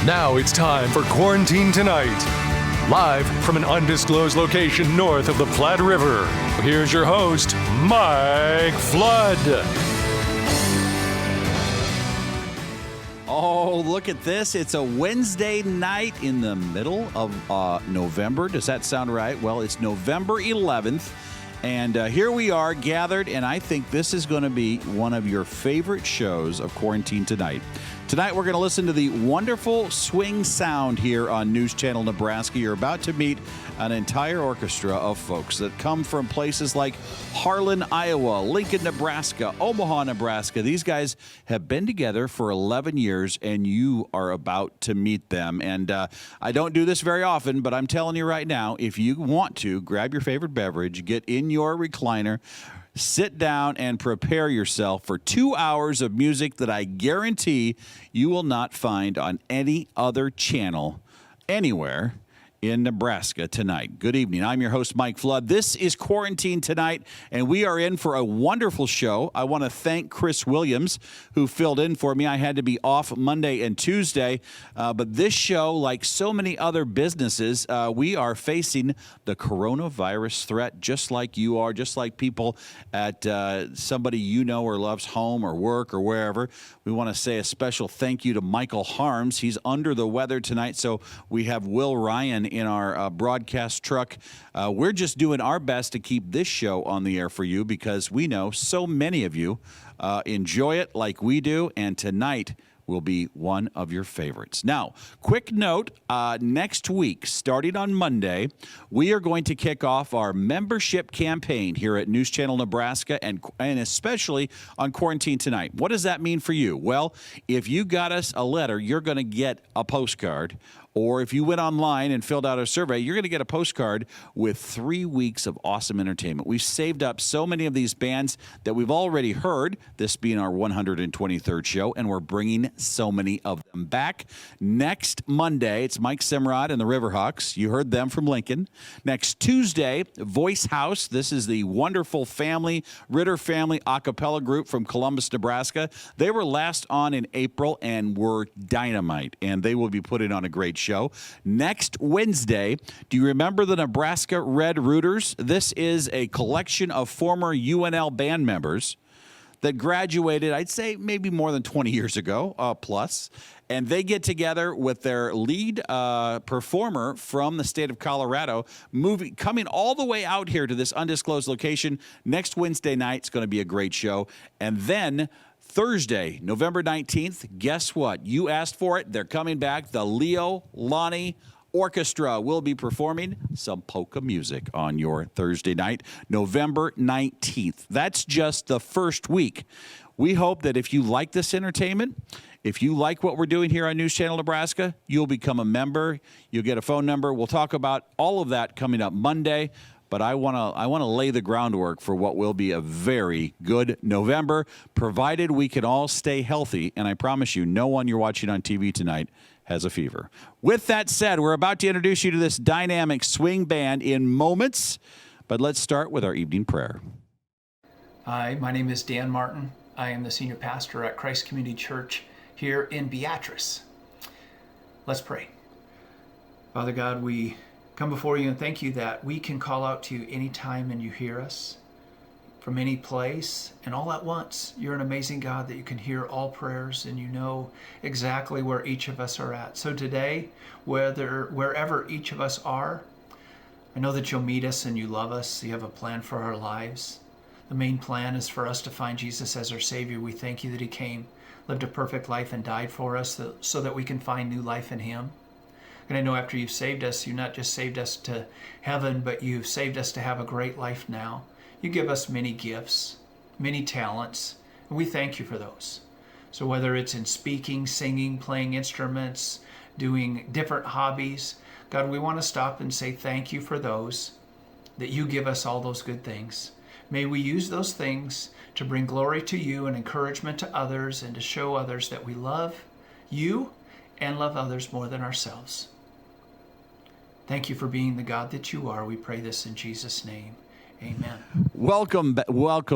Now it's time for Quarantine Tonight. Live from an undisclosed location north of the Platte River, here's your host, Mike Flood. Oh, look at this. It's a Wednesday night in the middle of November. Does that sound right? Well, it's November 11th. And here we are gathered, and I think this is going to be one of your favorite shows of Quarantine Tonight. Tonight, we're going to listen to the wonderful swing sound here on News Channel Nebraska. You're about to meet an entire orchestra of folks that come from places like Harlan, Iowa, Lincoln, Nebraska, Omaha, Nebraska. These guys have been together for 11 years, and you are about to meet them. And I don't do this very often, but I'm telling you right now, if you want to, grab your favorite beverage, get in your recliner, sit down and prepare yourself for 2 hours of music that I guarantee you will not find on any other channel anywhere in Nebraska tonight. Good evening. I'm your host, Mike Flood. This is Quarantine Tonight, and we are in for a wonderful show. I want to thank Chris Williams, who filled in for me. I had to be off Monday and Tuesday, but this show, like so many other businesses, we are facing the coronavirus threat just like you are, just like people at somebody you know or loves home or work or wherever. We want to say a special thank you to Michael Harms. He's under the weather tonight, so we have Will Ryan in our broadcast truck. We're just doing our best to keep this show on the air for you because we know so many of you enjoy it like we do, and tonight will be one of your favorites. Now, quick note, next week, starting on Monday, we are going to kick off our membership campaign here at News Channel Nebraska and especially on Quarantine Tonight. What does that mean for you? Well, if you got us a letter, you're going to get a postcard. Or if you went online and filled out a survey, you're going to get a postcard with 3 weeks of awesome entertainment. We've saved up so many of these bands that we've already heard, this being our 123rd show, and we're bringing so many of them back. Next Monday, it's Mike Simrod and the Riverhawks. You heard them from Lincoln. Next Tuesday, Voice House. This is the wonderful Ritter family a cappella group from Columbus, Nebraska. They were last on in April and were dynamite, and they will be putting on a great show. Next Wednesday, do you remember the Nebraska Red Rooters? This is a collection of former UNL band members that graduated, I'd say maybe more than 20 years ago, plus. And they get together with their lead performer from the state of Colorado, coming all the way out here to this undisclosed location. Next Wednesday night, it's going to be a great show. And then Thursday, November 19th, guess what? You asked for it. They're coming back. The Leo Lonnie Orchestra will be performing some polka music on your Thursday night, November 19th. That's just the first week. We hope that if you like this entertainment, if you like what we're doing here on News Channel Nebraska, you'll become a member. You'll get a phone number. We'll talk about all of that coming up Monday. But I want to lay the groundwork for what will be a very good November, provided we can all stay healthy. And I promise you, no one you're watching on TV tonight has a fever. With that said, we're about to introduce you to this dynamic swing band in moments. But let's start with our evening prayer. Hi, my name is Dan Martin. I am the senior pastor at Christ Community Church here in Beatrice. Let's pray. Father God, we come before you and thank you that we can call out to you anytime and you hear us from any place and all at once. You're an amazing God that you can hear all prayers and you know exactly where each of us are at. So today, wherever each of us are, I know that you'll meet us and you love us. You have a plan for our lives. The main plan is for us to find Jesus as our Savior. We thank you that he came, lived a perfect life and died for us so that we can find new life in him. And I know after you've saved us, you not just saved us to heaven, but you've saved us to have a great life now. You give us many gifts, many talents, and we thank you for those. So whether it's in speaking, singing, playing instruments, doing different hobbies, God, we want to stop and say thank you for those, that you give us all those good things. May we use those things to bring glory to you and encouragement to others and to show others that we love you and love others more than ourselves. Thank you for being the God that you are. We pray this in Jesus' name. Amen. Welcome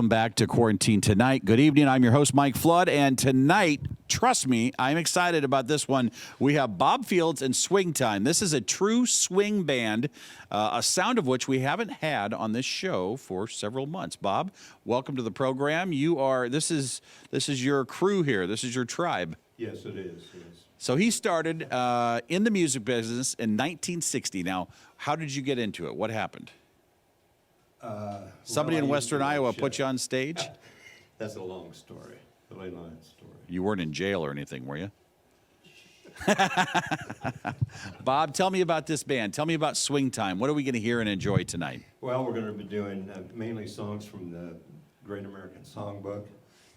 back to Quarantine Tonight. Good evening. I'm your host, Mike Flood, and tonight, trust me, I'm excited about this one. We have Bob Fields and Swing Time. This is a true swing band, a sound of which we haven't had on this show for several months. Bob, welcome to the program. This is your crew here. This is your tribe. Yes, it is. Yes. So he started in the music business in 1960. Now, how did you get into it? What happened? Somebody in Western Iowa put you on stage? That's a long story, a really long story. You weren't in jail or anything, were you? Bob, tell me about this band. Tell me about Swing Time. What are we going to hear and enjoy tonight? Well, we're going to be doing mainly songs from the Great American Songbook.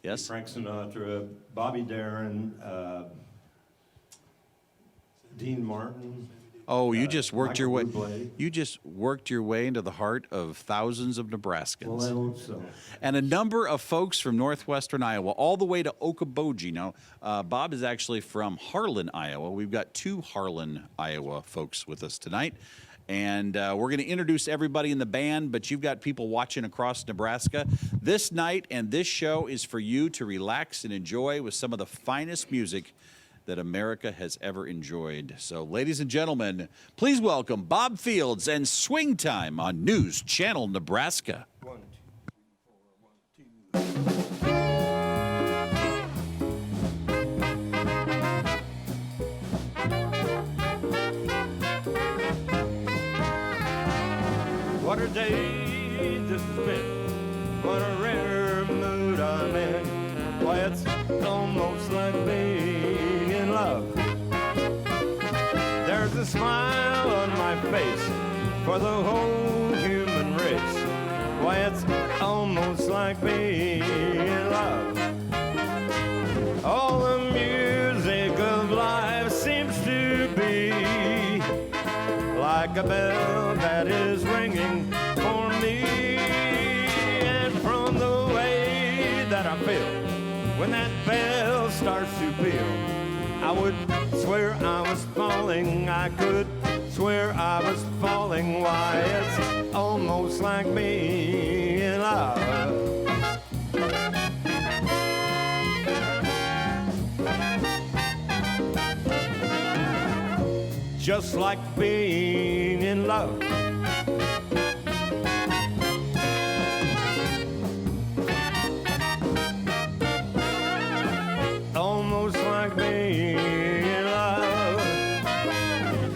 Yes? Frank Sinatra, Bobby Darin, Dean Martin. Oh, you just worked your way. Bublé. You just worked your way into the heart of thousands of Nebraskans. Well, I hope so. And a number of folks from northwestern Iowa, all the way to Okoboji. Now, Bob is actually from Harlan, Iowa. We've got two Harlan, Iowa folks with us tonight. And we're going to introduce everybody in the band, but you've got people watching across Nebraska. This night and this show is for you to relax and enjoy with some of the finest music that America has ever enjoyed. So, ladies and gentlemen, please welcome Bob Fields and Swing Time on News Channel Nebraska. 1, 2, 3, 4, 1, 2. What a day this has been. What a rare mood I'm in. Why, it's almost like being in love. There's a smile on my face for the whole human race. Why, it's almost like being in love. All the music of life seems to be like a bell that is ringing for me. And from the way that I feel when that bell starts to peal, I would swear I was falling. I could swear I was falling. Why, it's almost like being in love. Just like being in love. Almost like being in love.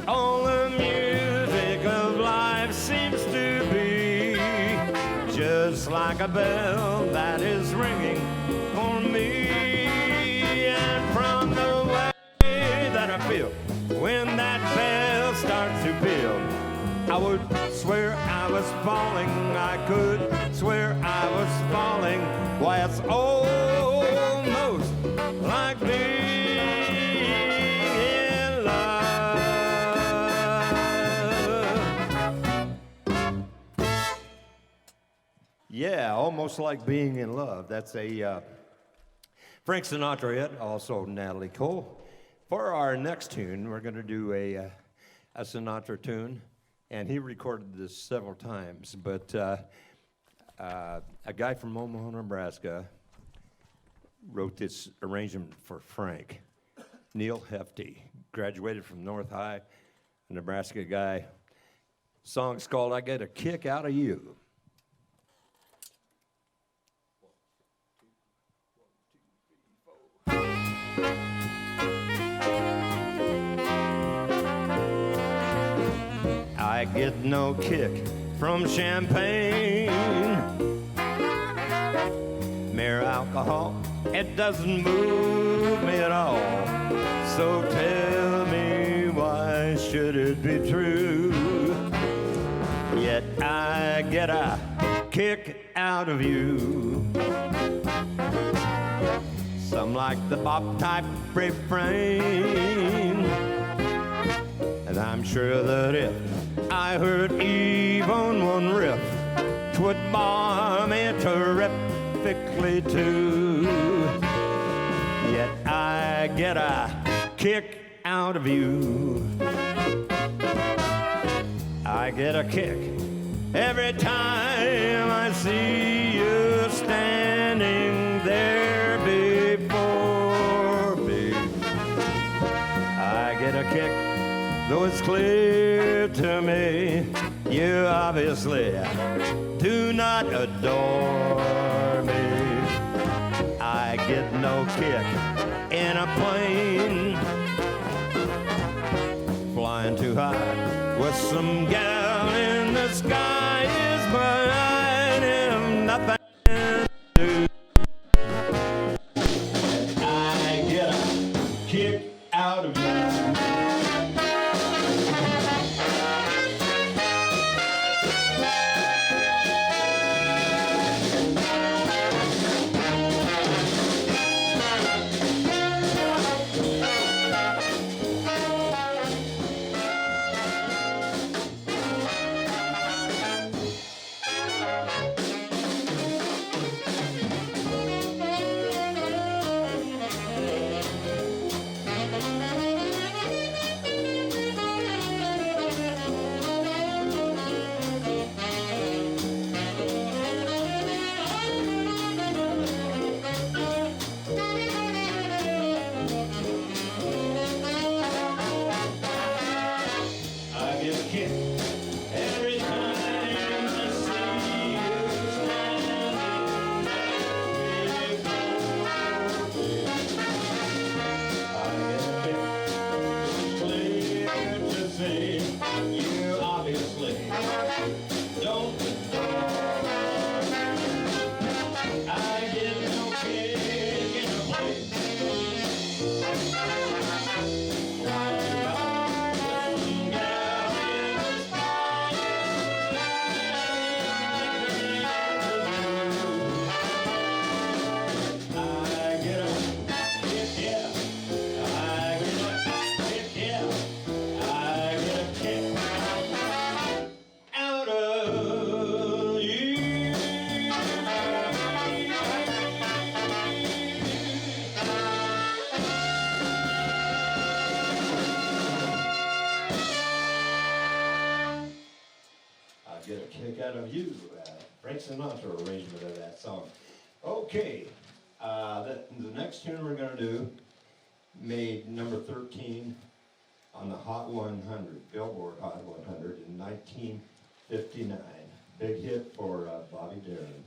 All the music of life seems to be just like a bell that is ringing for me. And from the way that I feel when that bell starts to peal, I would swear I was falling. I could swear I was falling. Why, it's almost like being in love. Yeah, almost like being in love. That's a Frank Sinatra hit, also Natalie Cole. For our next tune, we're going to do a Sinatra tune, and he recorded this several times, but a guy from Omaha, Nebraska, wrote this arrangement for Frank. Neil Hefty, graduated from North High, a Nebraska guy. Song's called I Get a Kick Out of You. I get no kick from champagne, mere alcohol, it doesn't move me at all. So tell me, why should it be true? Yet I get a kick out of you. Some like the bop type refrain, and I'm sure that if I heard even one riff, 'twould bar me terrifically too. Yet I get a kick out of you. I get a kick Every time I see you standing there before me, I get a kick, though it's clear to me you obviously do not adore me. I get no kick in a plane flying too high with some gal in the sky is mine and nothing to do. I get a kick out of you. Get a kick out of you. Frank Sinatra arrangement of that song. Okay, the next tune we're going to do made number 13 on the Hot 100, Billboard Hot 100 in 1959. Big hit for Bobby Darin.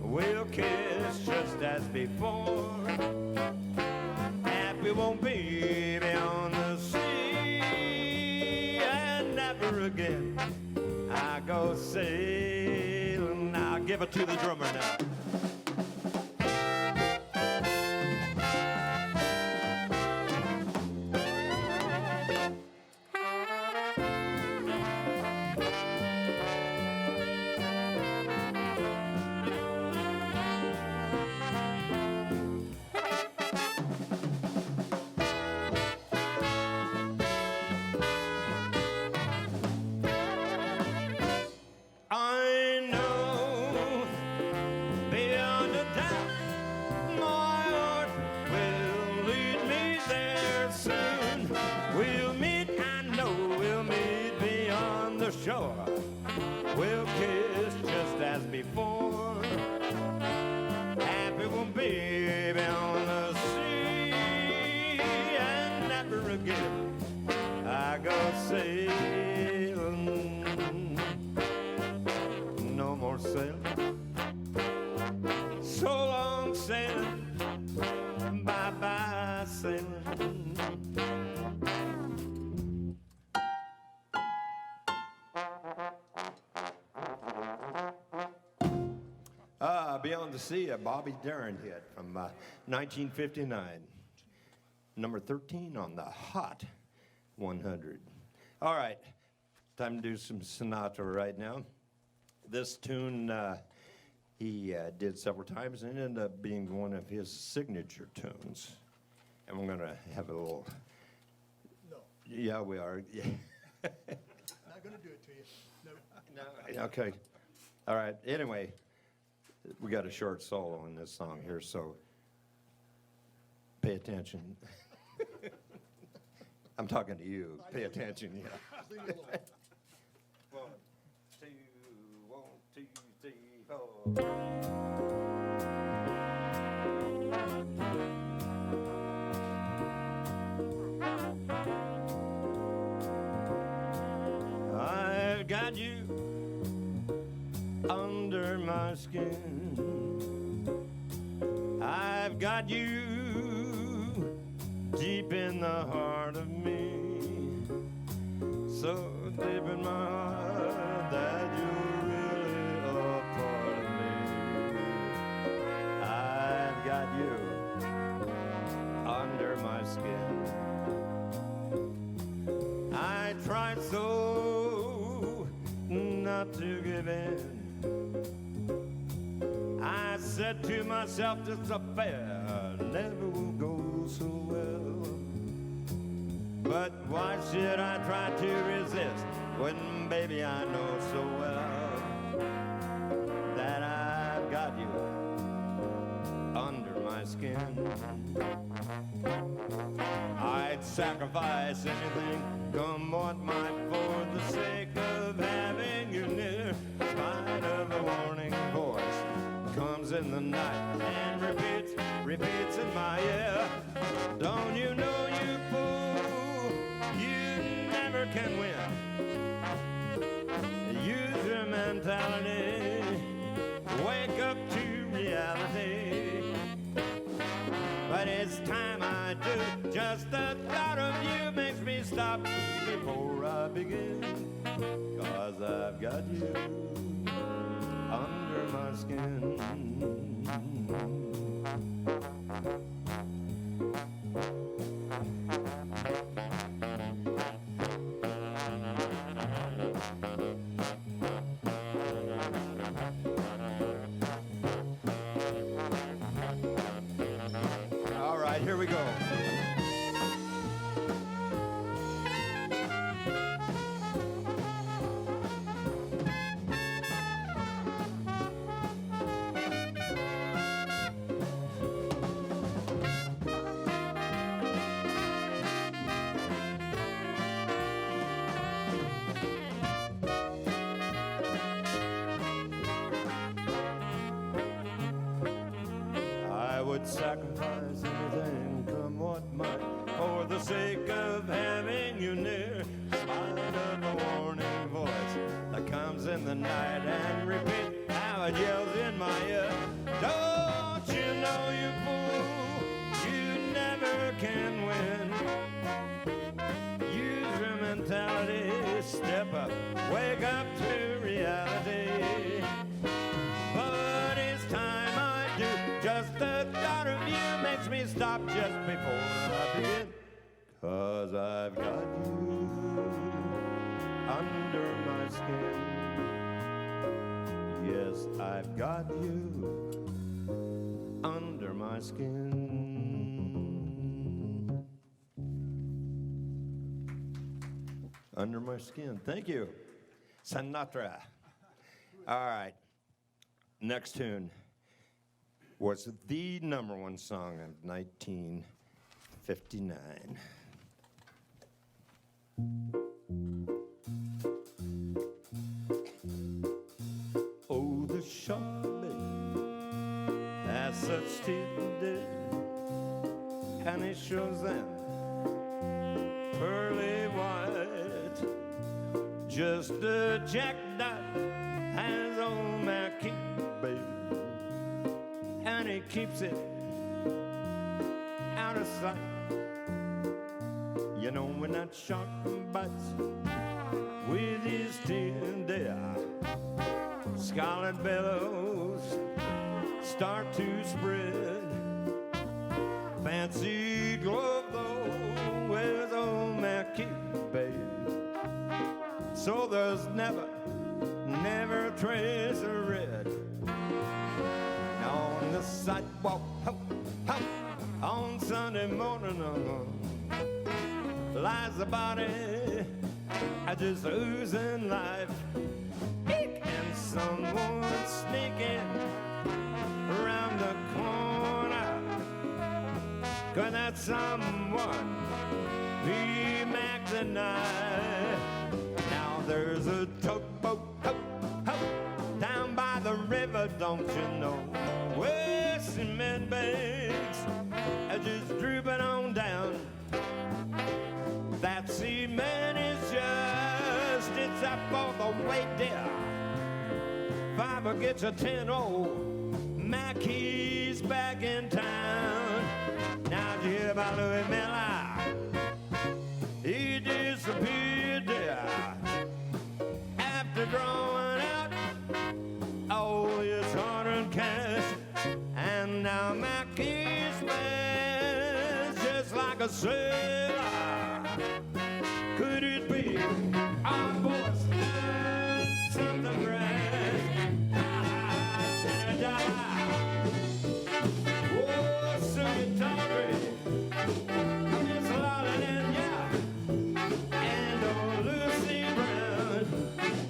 We'll kiss just as before. Happy won't be beyond the sea, and never again I go sailing. I'll give it to the drummer now. sailing, bye-bye sailing. Beyond the Sea, a Bobby Darin hit from 1959. Number 13 on the Hot 100. All right, time to do some Sinatra right now. This tune he did several times and ended up being one of his signature tunes. And we're going to have a little... No. Yeah, we are. Yeah. Not going to do it to you. No. No. Okay. All right. Anyway, we got a short solo in this song here, so pay attention. I'm talking to you. Pay attention, yeah. Leave me alone. 1, 2, 1, 2, 3, 4. I've got you under my skin. I've got you deep in the heart of me, so deep in my heart that you're really a part of me. I've got you under my skin. I tried so not to give in. I said to myself, this affair never will go so well. But why should I try to resist when, baby, I know so well that I've got you under my skin. I'd sacrifice anything, come what might, for the sake of having you near. In spite of a warning voice comes in the night and repeats in my ear. Don't you know, you fool, you never can win. Use your mentality, wake up to reality. But it's time I do. Just the thought of you makes me stop before I begin. 'Cause I've got you under my skin. All right, here we go. I would sacrifice anything, come what might, for the sake of having you near. In spite of a warning voice that comes in the night and repeats how it yells in my ear. Don't you know, you fool, you never can win. Use your mentality, step up, wake up to reality. But it's time I do. Just the thought of you makes me stop just before I begin. 'Cause I've got you under my skin. Yes, I've got you under my skin. Under my skin. Thank you. Sinatra. All right. Next tune was the #1 song of 1959. Oh, the sharp has such teeth did, and it shows them pearly white. Just a jackknife has old Mackie, baby, and and he keeps it out of sight. You know when that shark bites with his teeth there, scarlet billows start to spread. Fancy glove though with old Mackie, babe. So there's never a trace of red. On the sidewalk, on Sunday morning, lies a body just oozing life. And someone sneaking around the corner, 'cause that someone be Mac tonight. Now there's a tugboat down by the river, don't you know, where cement bags are just drooping on down. That cement is just, it's up all the way there. Five gets a 10, Mackey's back in town. Now did you hear about Louis Miller? He disappeared there after drawing out all his hard-earned cash. And now Mackey's man just like a sailor. Could it be our voice? Something grand. Oh, singing Tommy, Miss Lolly and ya, and old Lucy Brown.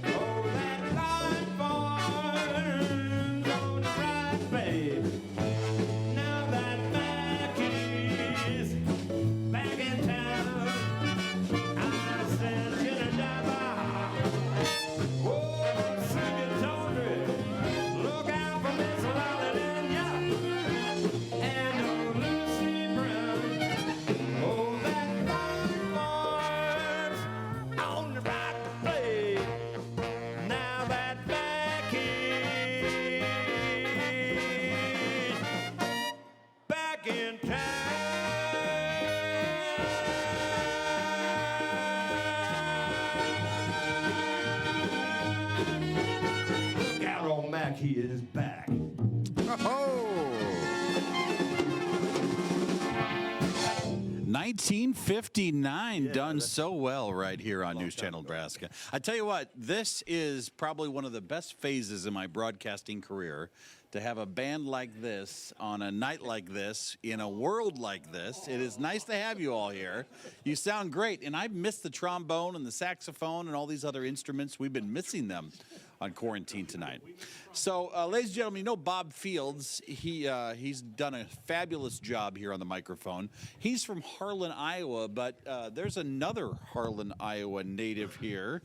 Oh, that line forms on the right, babe. Now that Mackey's back in town, I said, get a diver. Oh, singing Tommy, look out for Miss Lolly and ya, and old Lucy Brown. Oh, that line forms on the right play. Now that Mackey's back in town. Look out, old Mackey is back. Oh! 1959, done so well right here on News Channel Nebraska. I tell you what, this is probably one of the best phases in my broadcasting career, to have a band like this on a night like this, in a world like this. It is nice to have you all here. You sound great, and I've missed the trombone and the saxophone and all these other instruments. We've been missing them on quarantine tonight. So, ladies and gentlemen, you know Bob Fields. He's done a fabulous job here on the microphone. He's from Harlan, Iowa, but there's another Harlan, Iowa native here.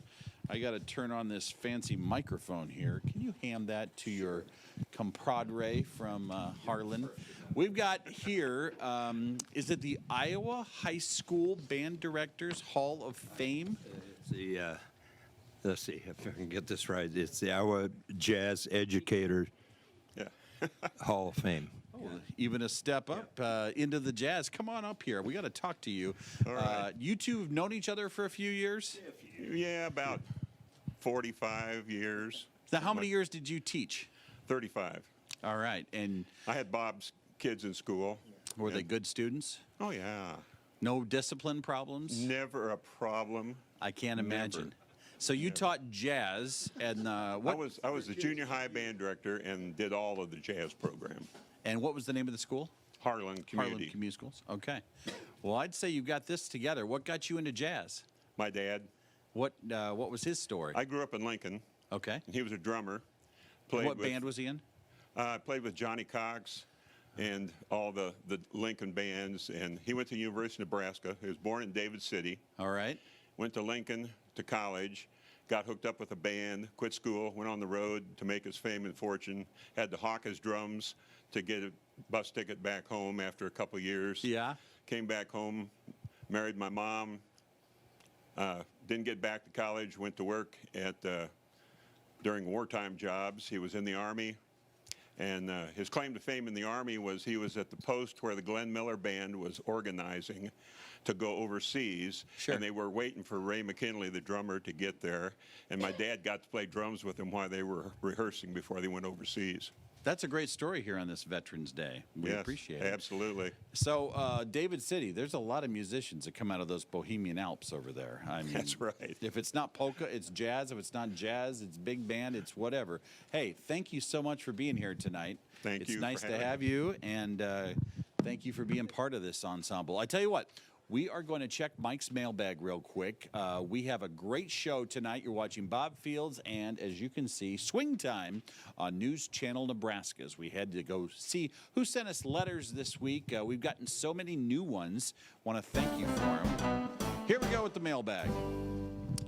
I got to turn on this fancy microphone here. Can you hand that to your compadre from Harlan? We've got here, is it the Iowa High School Band Directors Hall of Fame? Let's see if I can get this right. It's the Iowa Jazz Educator Hall of Fame. Oh, even a step up into the jazz. Come on up here. We got to talk to you. All right. You two have known each other for a few years? Yeah, about 45 years. Now, how many years did you teach? 35. All right. And I had Bob's kids in school. were they good students? Oh, yeah. No discipline problems? Never a problem. I can't imagine. So you taught jazz, and what? I was the junior high band director and did all of the jazz program. And what was the name of the school? Harlan Community. Harlan Community Schools. Okay. Well, I'd say you got this together. What got you into jazz? My dad. What was his story? I grew up in Lincoln. Okay. He was a drummer. What band was he in? I played with Johnny Cox and all the Lincoln bands. And he went to the University of Nebraska. He was born in David City. All right. Went to Lincoln to college. Got hooked up with a band, quit school, went on the road to make his fame and fortune, had to hawk his drums to get a bus ticket back home after a couple of years. Yeah. Came back home, married my mom, didn't get back to college, went to work at during wartime jobs. He was in the Army, And his claim to fame in the Army was he was at the post where the Glenn Miller Band was organizing to go overseas. Sure. And they were waiting for Ray McKinley, the drummer, to get there. And my dad got to play drums with him while they were rehearsing before they went overseas. That's a great story here on this Veterans Day. We Yes, appreciate it. Absolutely. So, David City, there's a lot of musicians that come out of those Bohemian Alps over there. I mean, That's right. If it's not polka, it's jazz. If it's not jazz, it's big band, it's whatever. Hey, thank you so much for being here tonight. Thank you It's for nice to having have me. you, and thank you for being part of this ensemble. I tell you what, we are going to check Mike's mailbag real quick. We have a great show tonight. You're watching Bob Fields and, as you can see, Swing Time on News Channel Nebraska. As we had to go see who sent us letters this week. We've gotten so many new ones. Want to thank you for them. Here we go with the mailbag.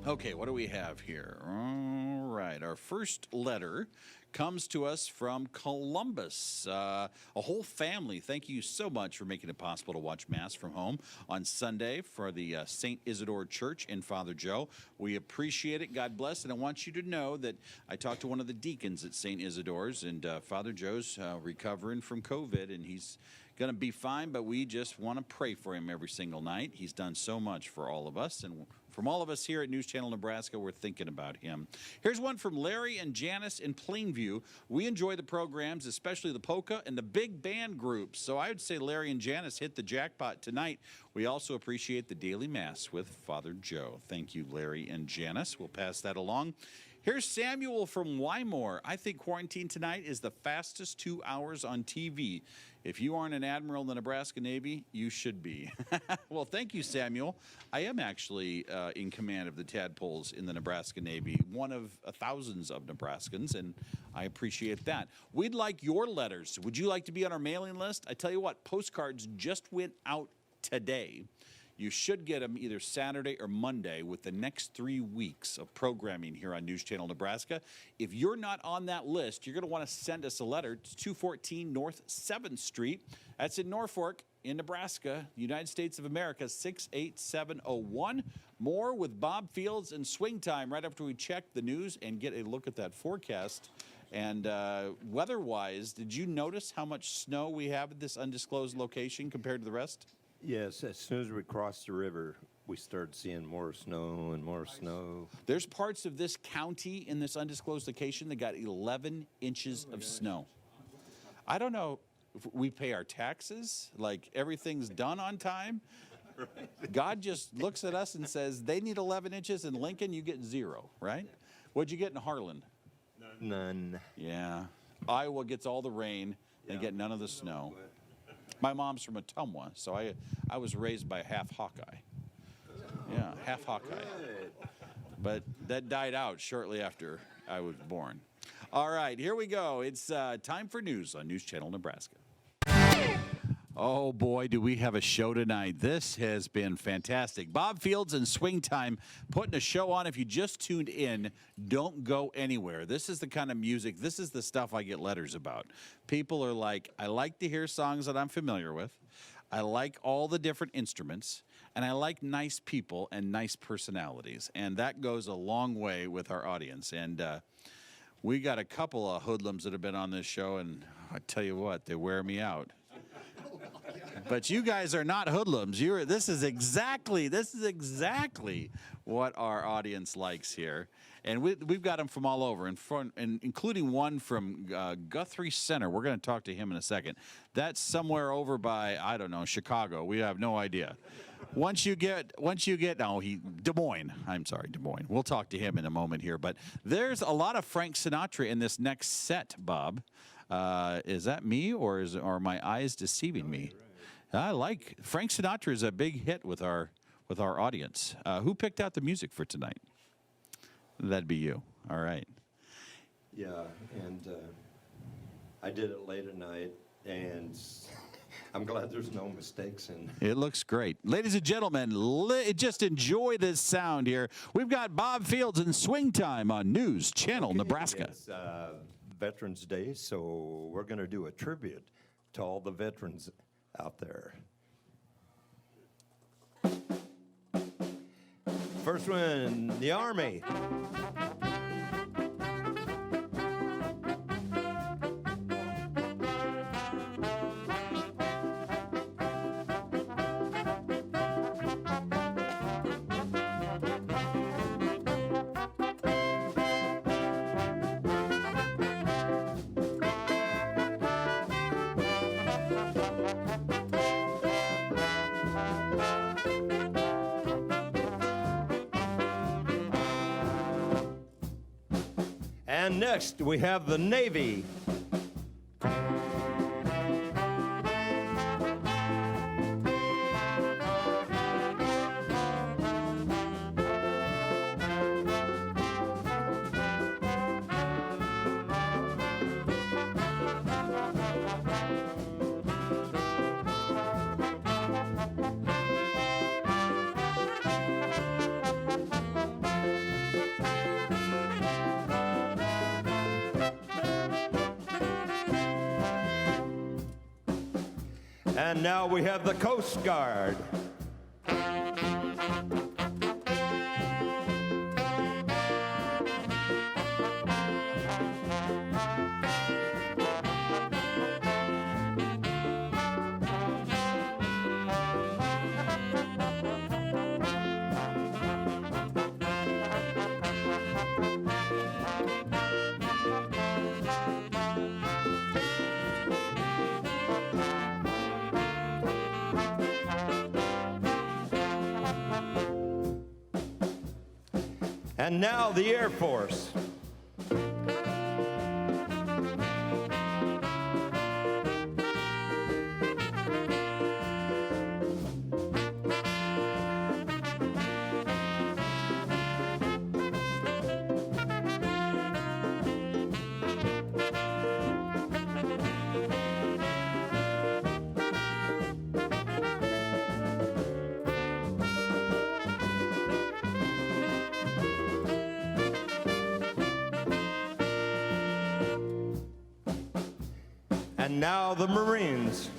Okay, what do we have here? All right, our first letter comes to us from Columbus. A whole family, thank you so much for making it possible to watch Mass from home on Sunday for the St. Isidore Church in Father Joe. We appreciate it. God bless. And I want you to know that I talked to one of the deacons at St. Isidore's, and Father Joe's recovering from COVID, and he's going to be fine, but we just want to pray for him every single night. He's done so much for all of us, and from all of us here at News Channel Nebraska, we're thinking about him. Here's one from Larry and Janice in Plainview. We enjoy the programs, especially the polka and the big band groups. So I would say Larry and Janice hit the jackpot tonight. We also appreciate the daily Mass with Father Joe. Thank you, Larry and Janice. We'll pass that along. Here's Samuel from Wymore. I think quarantine tonight is the fastest 2 hours on TV. If you aren't an admiral in the Nebraska Navy, you should be. Well, thank you, Samuel. I am actually in command of the tadpoles in the Nebraska Navy, one of thousands of Nebraskans, and I appreciate that. We'd like your letters. Would you like to be on our mailing list? I tell you what, postcards just went out today. You should get them either Saturday or Monday with the next 3 weeks of programming here on News Channel Nebraska. If you're not on that list, you're going to want to send us a letter to 214 North 7th Street. That's in Norfolk, in Nebraska, United States of America, 68701. More with Bob Fields and Swing Time right after we check the news and get a look at that forecast. And weather-wise, did you notice how much snow we have at this undisclosed location compared to the rest? Yes, as soon as we crossed the river, we started seeing more snow and more snow. There's parts of this county in this undisclosed location that got 11 inches of snow. I don't know if we pay our taxes, like everything's done on time. God just looks at us and says, they need 11 inches. In Lincoln, you get 0, right? What'd you get in Harlan? None. Yeah. Iowa gets all the rain and get none of the snow. My mom's from Ottumwa, so I was raised by half Hawkeye. Yeah, half Hawkeye. But that died out shortly after I was born. All right, here we go. It's time for news on News Channel Nebraska. Oh, boy, do we have a show tonight. This has been fantastic. Bob Fields and Swing Time putting a show on. If you just tuned in, don't go anywhere. This is the kind of music, this is the stuff I get letters about. People are like, I like to hear songs that I'm familiar with. I like all the different instruments. And I like nice people and nice personalities. And that goes a long way with our audience. And we got a couple of hoodlums that have been on this show, and I tell you what, they wear me out. But you guys are not hoodlums. This is exactly what our audience likes here, and we've got them from all over, and including one from Guthrie Center. We're going to talk to him in a second. That's somewhere over by, I don't know, Chicago. We have no idea. Des Moines. I'm sorry, Des Moines. We'll talk to him in a moment here. But there's a lot of Frank Sinatra in this next set, Bob. Is that me, or are my eyes deceiving me? I like Frank Sinatra is a big hit with our audience. Who picked out the music for tonight? That'd be you. All right. Yeah, and I did it late at night, and I'm glad there's no mistakes in. It looks great. Ladies and gentlemen, just enjoy this sound here. We've got Bob Fields and Swing Time on News Channel Nebraska. It's Veterans Day, so we're going to do a tribute to all the veterans out there. First one, the Army. And next, we have the Navy. And now we have the Coast Guard. And now the Air Force. And now the Marines.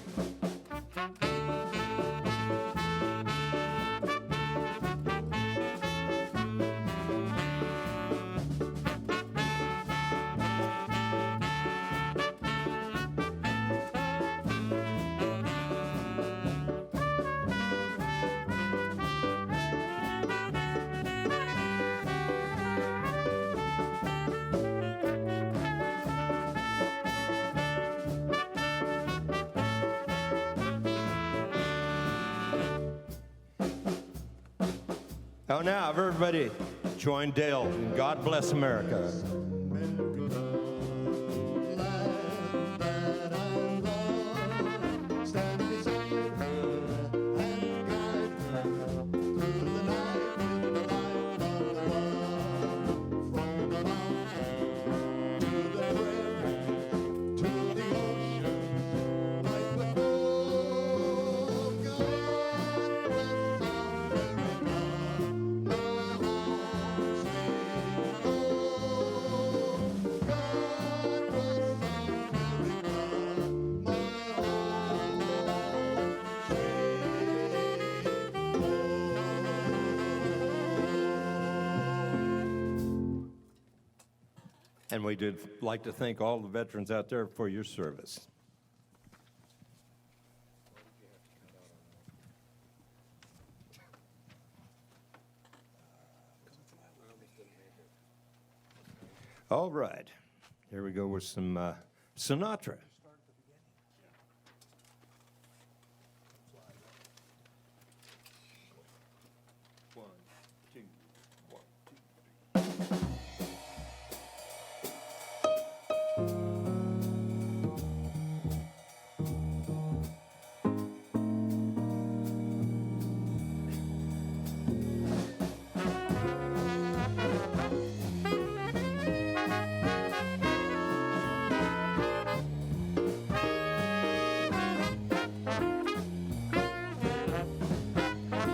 Oh, now everybody join Dale in God Bless America. And we did like to thank all the veterans out there for your service. All right, here we go with some Sinatra.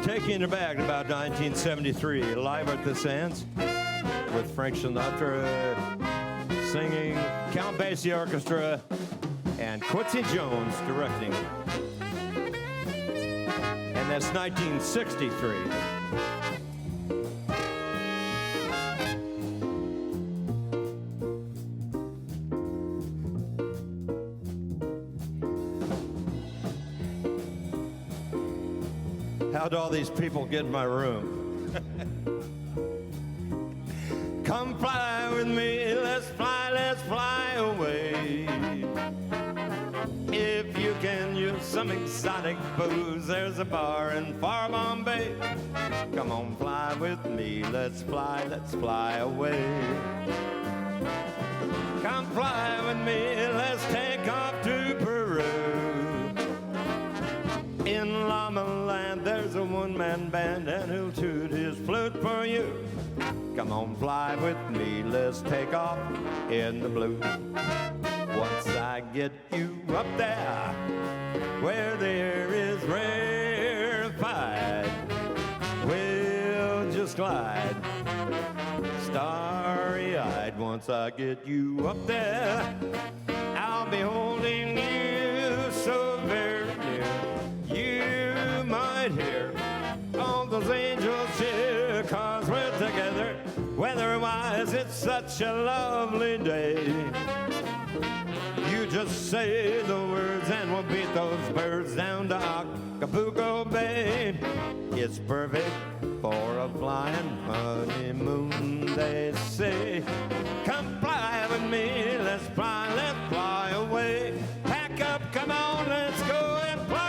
Taking it back to about 1973, live at the Sands with Frank Sinatra singing, Count Basie Orchestra, and Quincy Jones directing. And that's 1963. How'd all these people get in my room? Come fly with me, let's fly away. If you can use some exotic booze, there's a bar in far Bombay. Come on, fly with me, let's fly away. Come fly with me, let's take off to Peru. In Llama Land, there's a one-man band, and he'll toot his flute for you. Come on, fly with me, let's take off in the blue. Once I get you up there, where the air is rarefied, we'll just glide, starry-eyed. Once I get you up there, I'll be holding you so very near. You might hear all those angels cheer, 'cause we're together. Weather-wise, it's such a lovely day. You just say the words and we'll beat those birds down to Acapulco Bay. It's perfect for a flying honeymoon, they say. Come fly with me, let's fly away. Pack up, come on, let's go and fly.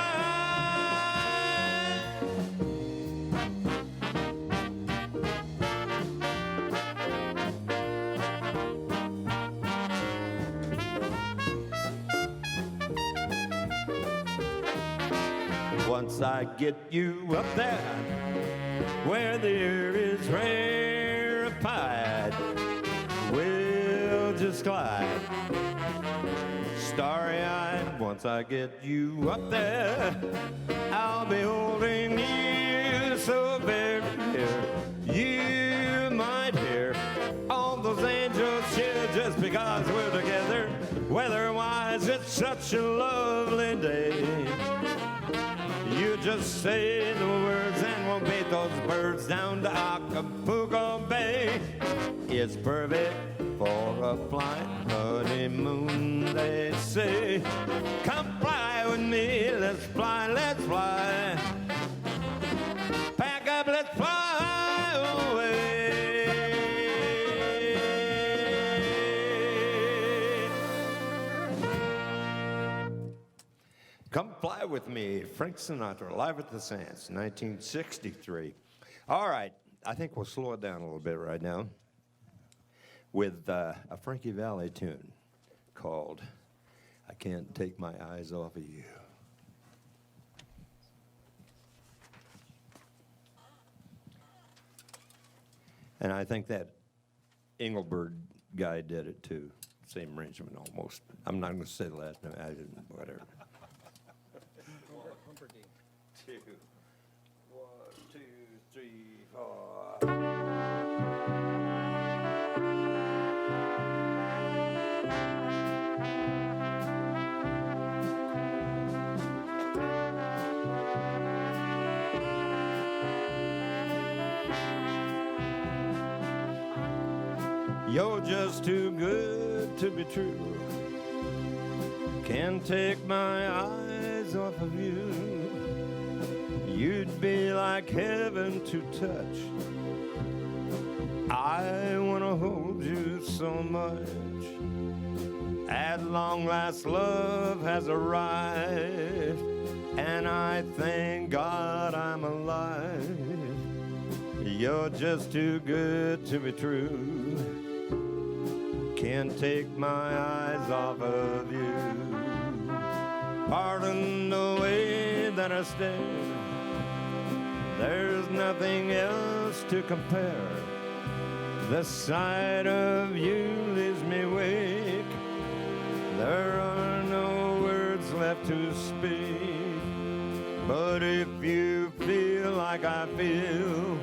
Once I get you up there, where the air is rarefied, we'll just glide, starry-eyed. Once I get you up there, I'll be holding you so very near. You might hear all those angels cheer, just because we're together. Weather-wise, it's such a lovely day. You just say the words and we'll beat those birds down to Acapulco Bay. It's perfect for a flying honeymoon, they say. Come fly with me, let's fly, let's fly. Pack up, let's fly away. Come fly with me, Frank Sinatra, live at the Sands, 1963. All right, I think we'll slow it down a little bit right now with a Frankie Valli tune called I Can't Take My Eyes Off of You. And I think that Engelbert guy did it too, same arrangement almost. I'm not going to say the last name, I didn't, whatever. 2, 1, 2, 3, 4. You're just too good to be true. Can't take my eyes off of you. You'd be like heaven to touch. I want to hold you so much. At long last, love has arrived, and I thank God I'm alive. You're just too good to be true. Can't take my eyes off of you. Pardon the way that I stare. There's nothing else to compare. The sight of you leaves me weak. There are no words left to speak. But if you feel like I feel,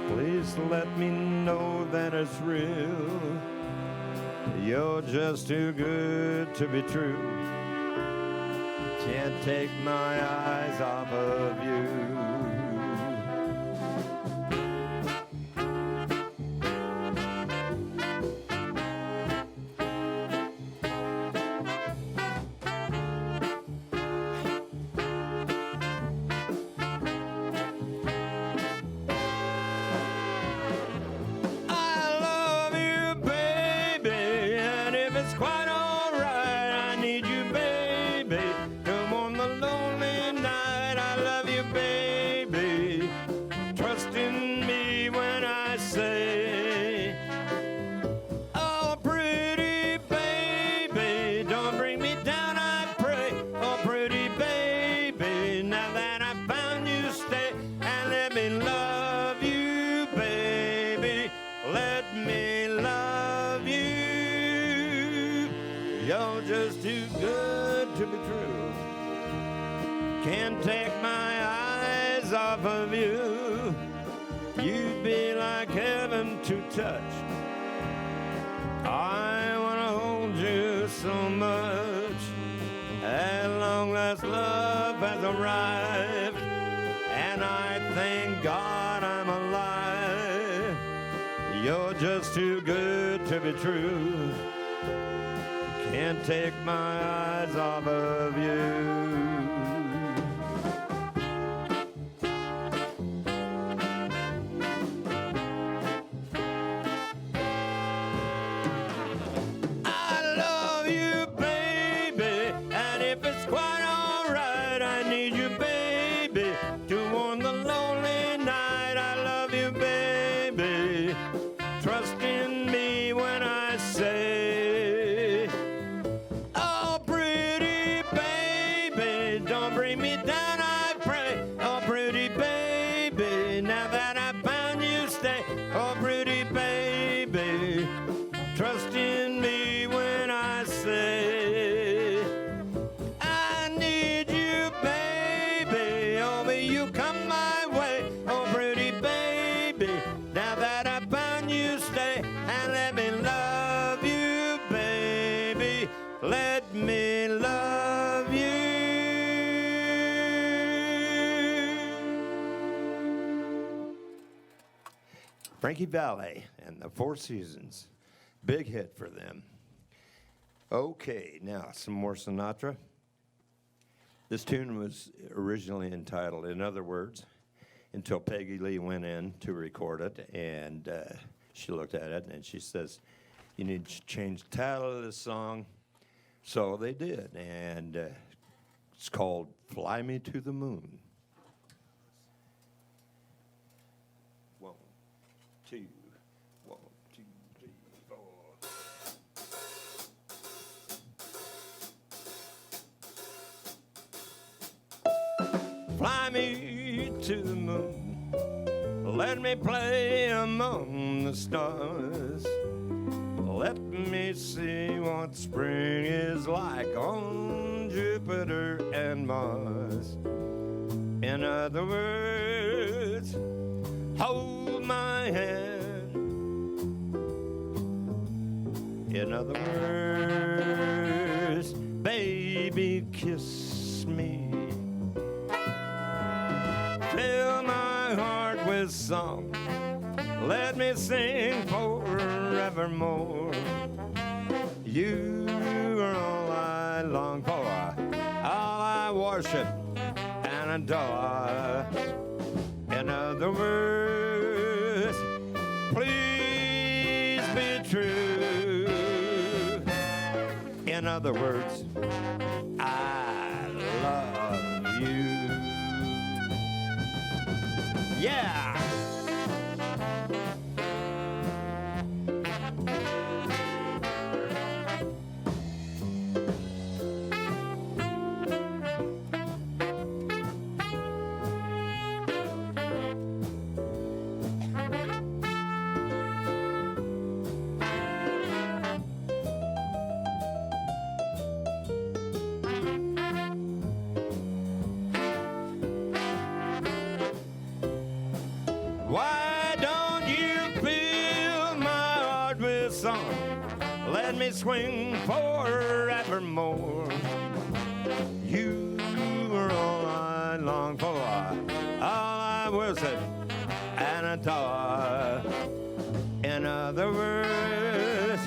please let me know that it's real. You're just too good to be true. Can't take my eyes off of you. Can't take my eyes off of you. You'd be like heaven to touch. I want to hold you so much. At long last love has arrived, and I thank God I'm alive. You're just too good to be true. Can't take my eyes off of you. Frankie Valli and the Four Seasons. Big hit for them. Okay, now some more Sinatra. This tune was originally entitled In Other Words, until Peggy Lee went in to record it, and she looked at it and she says, you need to change the title of this song. So they did, and it's called Fly Me to the Moon. 1, 2, 1, 2, 3, 4. Fly me to the moon, let me play among the stars. Let me see what spring is like on Jupiter and Mars. In other words, hold my hand. In other words, baby, kiss me. Fill my heart with song. Let me sing forevermore. You are all I long for, all I worship and adore. In other words, please be true. In other words, I love you. Yeah! Let me swing forevermore. You are all I long for, all I worship and adore. In other words,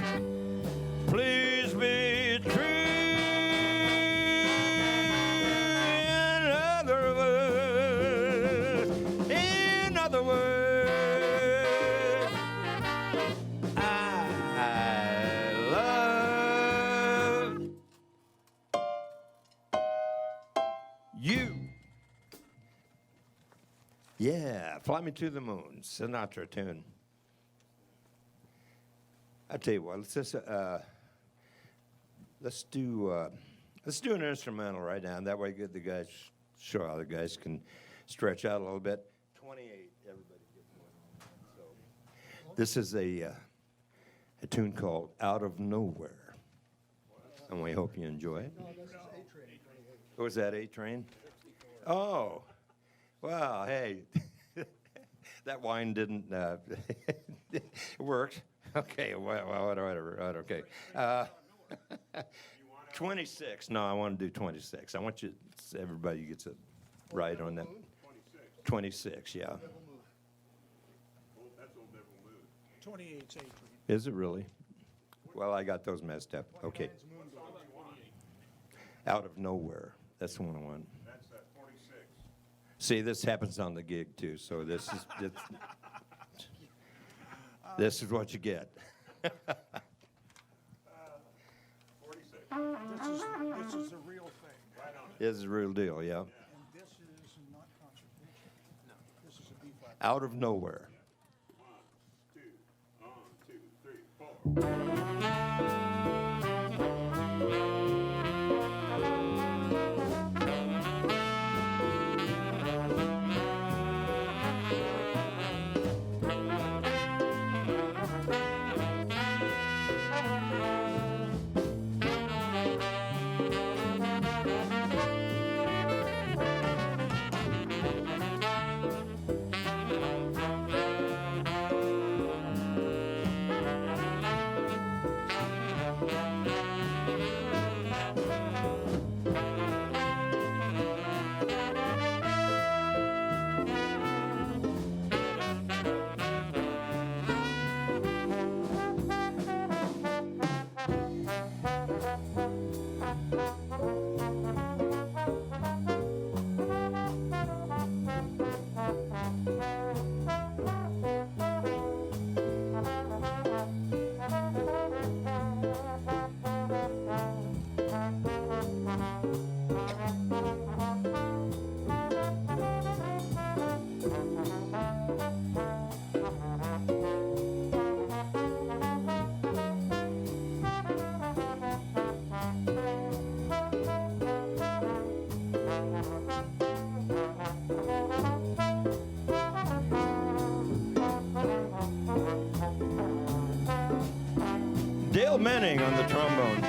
please be true. In other words, you. Yeah, Fly Me to the Moon, Sinatra tune. I tell you what, let's do an instrumental right now. That way, the guys show how the guys can stretch out a little bit. 28, everybody get one. So, this is a tune called Out of Nowhere, and we hope you enjoy it. No, this is A-Train. Was that A-Train? Oh, well, hey, that wine didn't it worked. Okay, well, whatever. Okay. 26. No, I want to do 26. I want you, everybody gets it right on that. 26, yeah. That's Old Devil Moon. 28's Adrian. Is it really? Well, I got those messed up. Okay. 29's Moonbeam. 28. Out of Nowhere. That's the one I want. That's 46. See, this happens on the gig too, so this is what you get. 46. This is the real thing. Right on it. This is the real deal, yeah. And this is not contribution. No. This is a B flat. Out of Nowhere. 1, 2, 3, 4. Dale Manning on the trombone.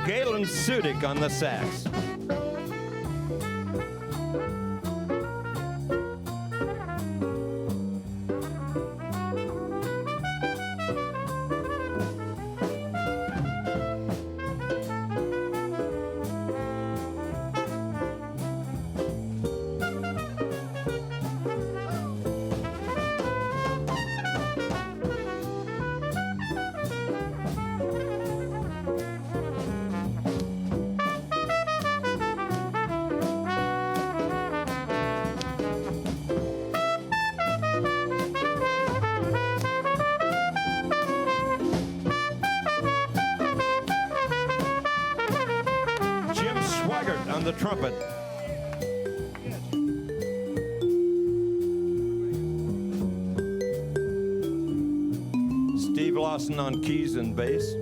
Galen Sudik on the sax. Jim Swigert on the trumpet. Steve Lawson on keys and bass.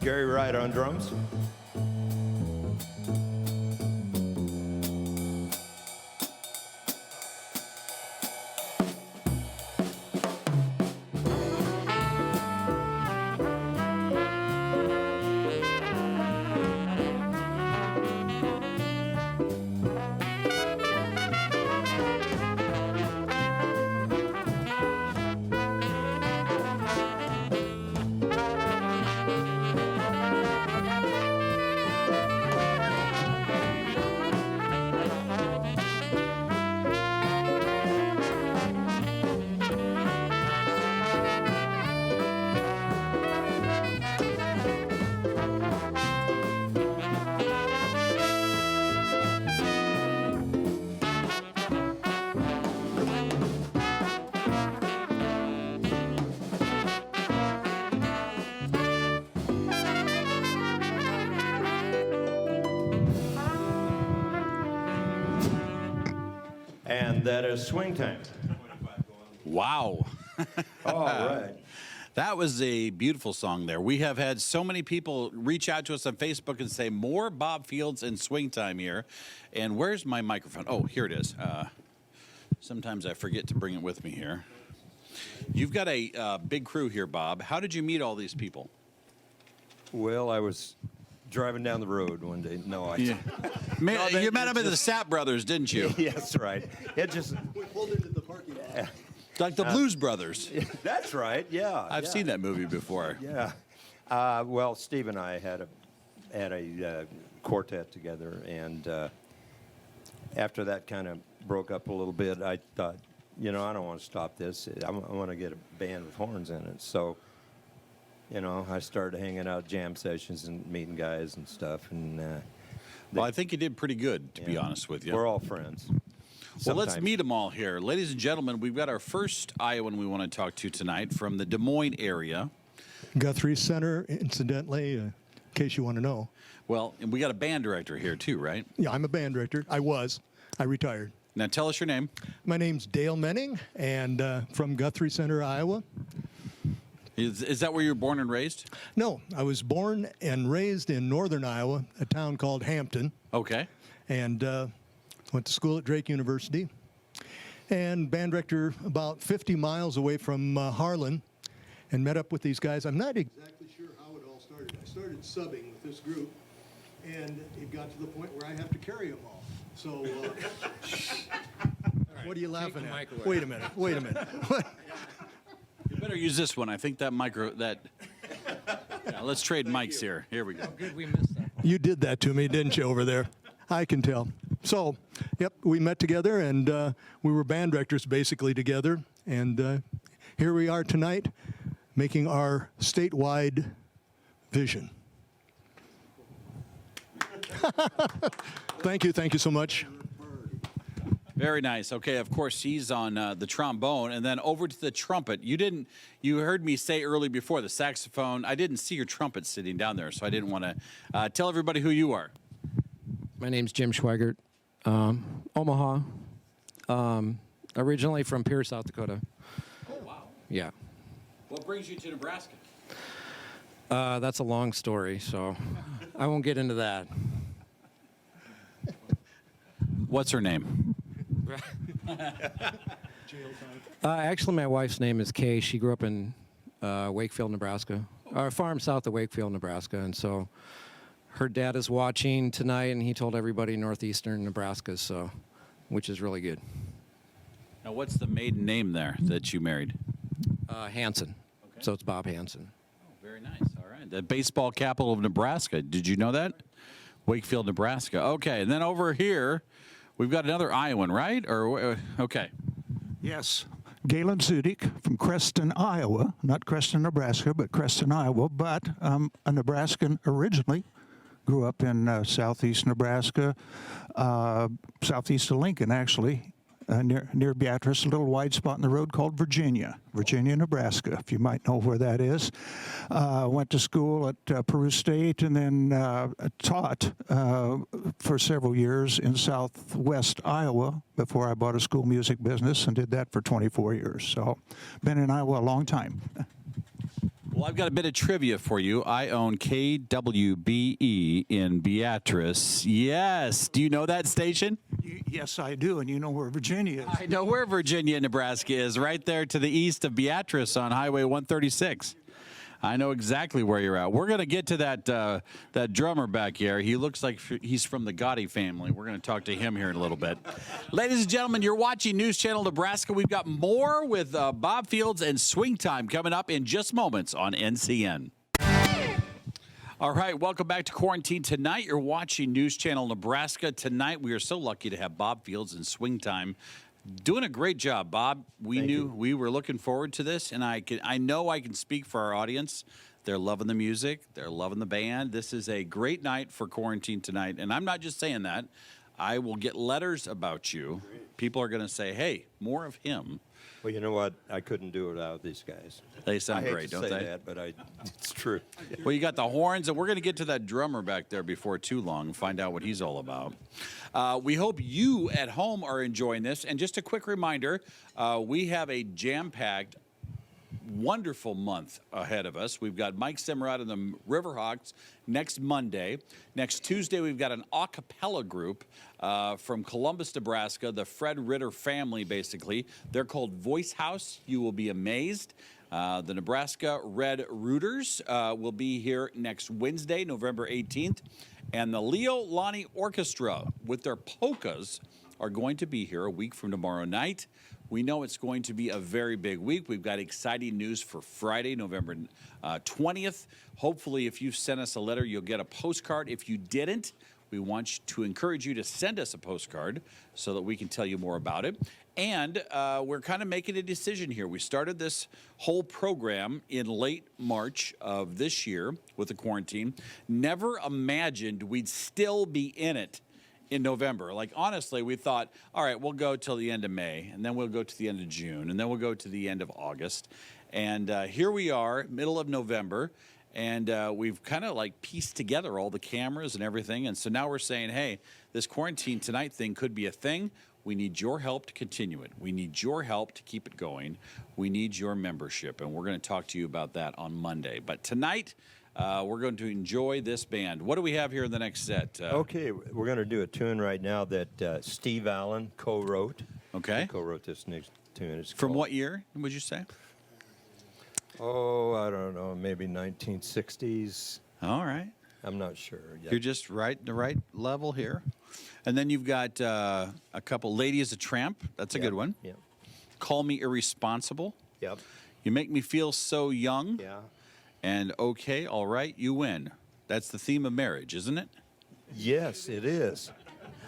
Gary Wright on drums. And that is Swing Time. Wow. All right. That was a beautiful song there. We have had so many people reach out to us on Facebook and say, more Bob Fields and Swing Time here. And where's my microphone? Oh, here it is. Sometimes I forget to bring it with me here. You've got a big crew here, Bob. How did you meet all these people? Well, I was driving down the road one day. No, You met them at the Sapp Brothers, didn't you? Yes, right. It just. We pulled into the parking lot. Like the Blues Brothers. That's right. Yeah. I've seen that movie before. Yeah. Well, Steve and I had a quartet together, and after that kind of broke up a little bit, I thought, I don't want to stop this. I want to get a band with horns in it. So, I started hanging out jam sessions and meeting guys and stuff. And Well, I think you did pretty good, to be honest with you. We're all friends. Well, let's Sometimes. meet them all here. Ladies and gentlemen, we've got our first Iowan we want to talk to tonight from the Des Moines area. Guthrie Center, incidentally, in case you want to know. Well, and we got a band director here too, right? Yeah, I'm a band director. I retired. Now tell us your name. My name's Dale Menning, and from Guthrie Center, Iowa. Is that where you were born and raised? No, I was born and raised in northern Iowa, a town called Hampton, Okay. and went to school at Drake University. And band director about 50 miles away from Harlan, and met up with these guys. I'm not exactly sure how it all started. I started subbing with this group, and it got to the point where I have to carry them all. So, what are you laughing at? Wait a minute. You better use this one. I think that Yeah, let's trade mics here. Here we go. Good, we missed that. You did that to me, didn't you, over there? I can tell. So, yep, we met together, and we were band directors basically together. And here we are tonight, making our statewide vision. Thank you so much. Very nice. Okay, of course, he's on the trombone, and then over to the trumpet. You heard me say earlier before, the saxophone. I didn't see your trumpet sitting down there, so I didn't want to tell everybody who you are. My name's Jim Schweigert, Omaha, originally from Pierce, South Dakota. Oh, wow. Yeah. What brings you to Nebraska? That's a long story, so I won't get into that. What's her name? Actually, my wife's name is Kay. She grew up in Wakefield, Nebraska, or a farm south of Wakefield, Nebraska, and so her dad is watching tonight, and he told everybody northeastern Nebraska, so which is really good. Now, what's the maiden name there that you married? Hanson. Okay. So it's Bob Hanson. Oh, very nice. All right. The baseball capital of Nebraska. Did you know that? Wakefield, Nebraska. Okay. And then over here, we've got another Iowan, right? Or okay. Yes. Galen Zudik from Creston, Iowa. Not Creston, Nebraska, but Creston, Iowa. But I'm a Nebraskan originally. Grew up in southeast Nebraska, southeast of Lincoln, actually, near Beatrice, a little wide spot in the road called Virginia, Nebraska, if you might know where that is. Went to school at Peru State and then taught for several years in southwest Iowa before I bought a school music business and did that for 24 years. So been in Iowa a long time. Well, I've got a bit of trivia for you. I own KWBE in Beatrice. Yes. Do you know that station? Yes, I do, and you know where Virginia is. I know where Virginia, Nebraska is, right there to the east of Beatrice on Highway 136. I know exactly where you're at. We're going to get to that drummer back here. He looks like he's from the Gotti family. We're going to talk to him here in a little bit. Ladies and gentlemen, you're watching News Channel Nebraska. We've got more with Bob Fields and Swing Time coming up in just moments on NCN. All right, welcome back to Quarantine Tonight. You're watching News Channel Nebraska. Tonight, we are so lucky to have Bob Fields and Swing Time. Doing a great job, Bob. We were looking forward to this, and I know I can speak for our audience. They're loving the music. They're loving the band. This is a great night for Quarantine Tonight, and I'm not just saying that. I will get letters about you. People are going to say, hey, more of him. Well, you know what? I couldn't do it without these guys. They sound I hate great, to don't say they? that, but it's true. Well, you got the horns, and we're going to get to that drummer back there before too long and find out what he's all about. We hope you at home are enjoying this. And just a quick reminder, we have a jam-packed, wonderful month ahead of us. We've got Mike Simrod and the Riverhawks next Monday. Next Tuesday, we've got an a cappella group from Columbus, Nebraska, the Fred Ritter family, basically. They're called Voice House. You will be amazed. The Nebraska Red Rooters will be here next Wednesday, November 18th. And the Leo Lonnie Orchestra with their polkas are going to be here a week from tomorrow night. We know it's going to be a very big week. We've got exciting news for Friday, November 20th. Hopefully, if you've sent us a letter, you'll get a postcard. If you didn't, we want to encourage you to send us a postcard so that we can tell you more about it. And we're kind of making a decision here. We started this whole program in late March of this year with the quarantine. Never imagined we'd still be in it in November. Like, honestly, we thought, all right, we'll go till the end of May, and then we'll go to the end of June, and then we'll go to the end of August. And here we are, middle of November, and we've kind of like pieced together all the cameras and everything. And so now we're saying, hey, this quarantine tonight thing could be a thing. We need your help to continue it. We need your help to keep it going. We need your membership, and we're going to talk to you about that on Monday. But tonight, we're going to enjoy this band. What do we have here in the next set? Okay, we're going to do a tune right now that Steve Allen co-wrote. Okay. He co-wrote this next tune. It's From called, what year, would you say? Oh, I don't know, maybe 1960s. All right. I'm not sure yet. You're just right the right level here. And then you've got a couple, Lady is a Tramp. That's a good one. Yeah. Call Me Irresponsible. Yep. You Make Me Feel So Young. Yeah. And Okay, All Right, You Win. That's the theme of marriage, isn't it? Yes, it is.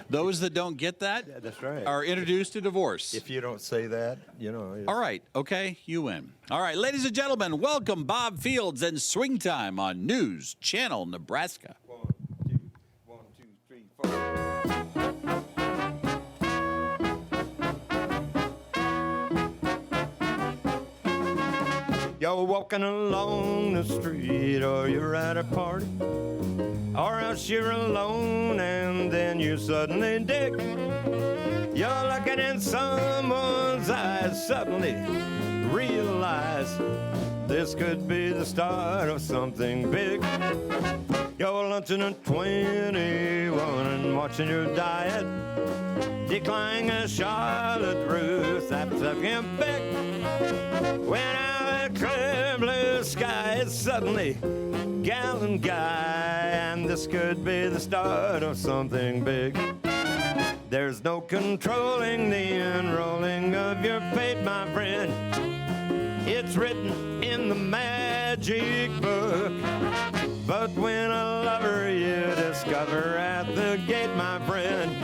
Those that don't get that Yeah, that's right. are introduced to divorce. If you don't say that, you know. All right, okay, you win. All right, ladies and gentlemen, welcome Bob Fields and Swing Time on News Channel Nebraska. 1, 2, 1, 2, 3, 4. You're walking along the street, or you're at a party, or else you're alone and then you suddenly dig. You're looking in someone's eyes, suddenly realize this could be the start of something big. You're lunching at 21 and watching your diet decline as Charlotte Ruth after sucking back. When out of the clear blue sky, it's suddenly gal and guy, and this could be the start of something big. There's no controlling the unrolling of your fate, my friend. It's written in the magic book. But when a lover you discover at the gate, my friend,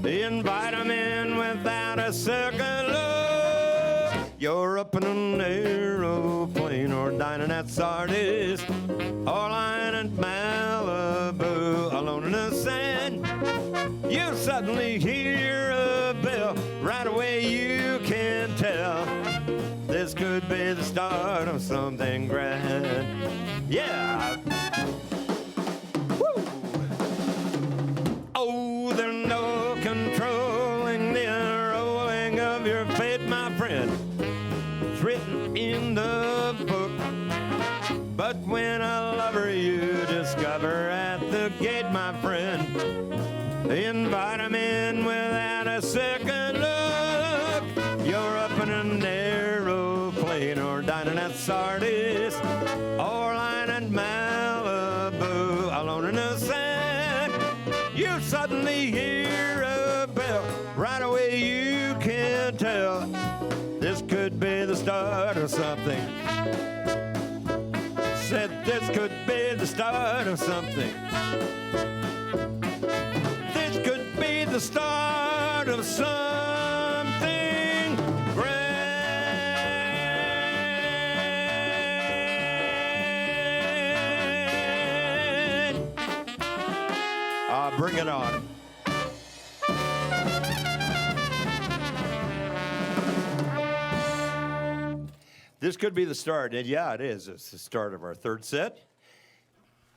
invite him in without a second look. You're up in an aeroplane or dining at Sardis or lying at Malibu alone in the sand. You suddenly hear a bell, right away you can tell this could be the start of something grand. Yeah. Woo. Oh, there's no controlling the unrolling of your fate, my friend. It's written in the book. But when a lover you discover at the gate, my friend, invite him in without a second look. You're up in an aeroplane or dining at Sardis or lying at Malibu alone in the sand. You suddenly hear a bell, right away you can tell this could be the start of something. Said this could be the start of something. This could be the start of something grand. Bring it on. This could be the start. And yeah, it is. It's the start of our third set.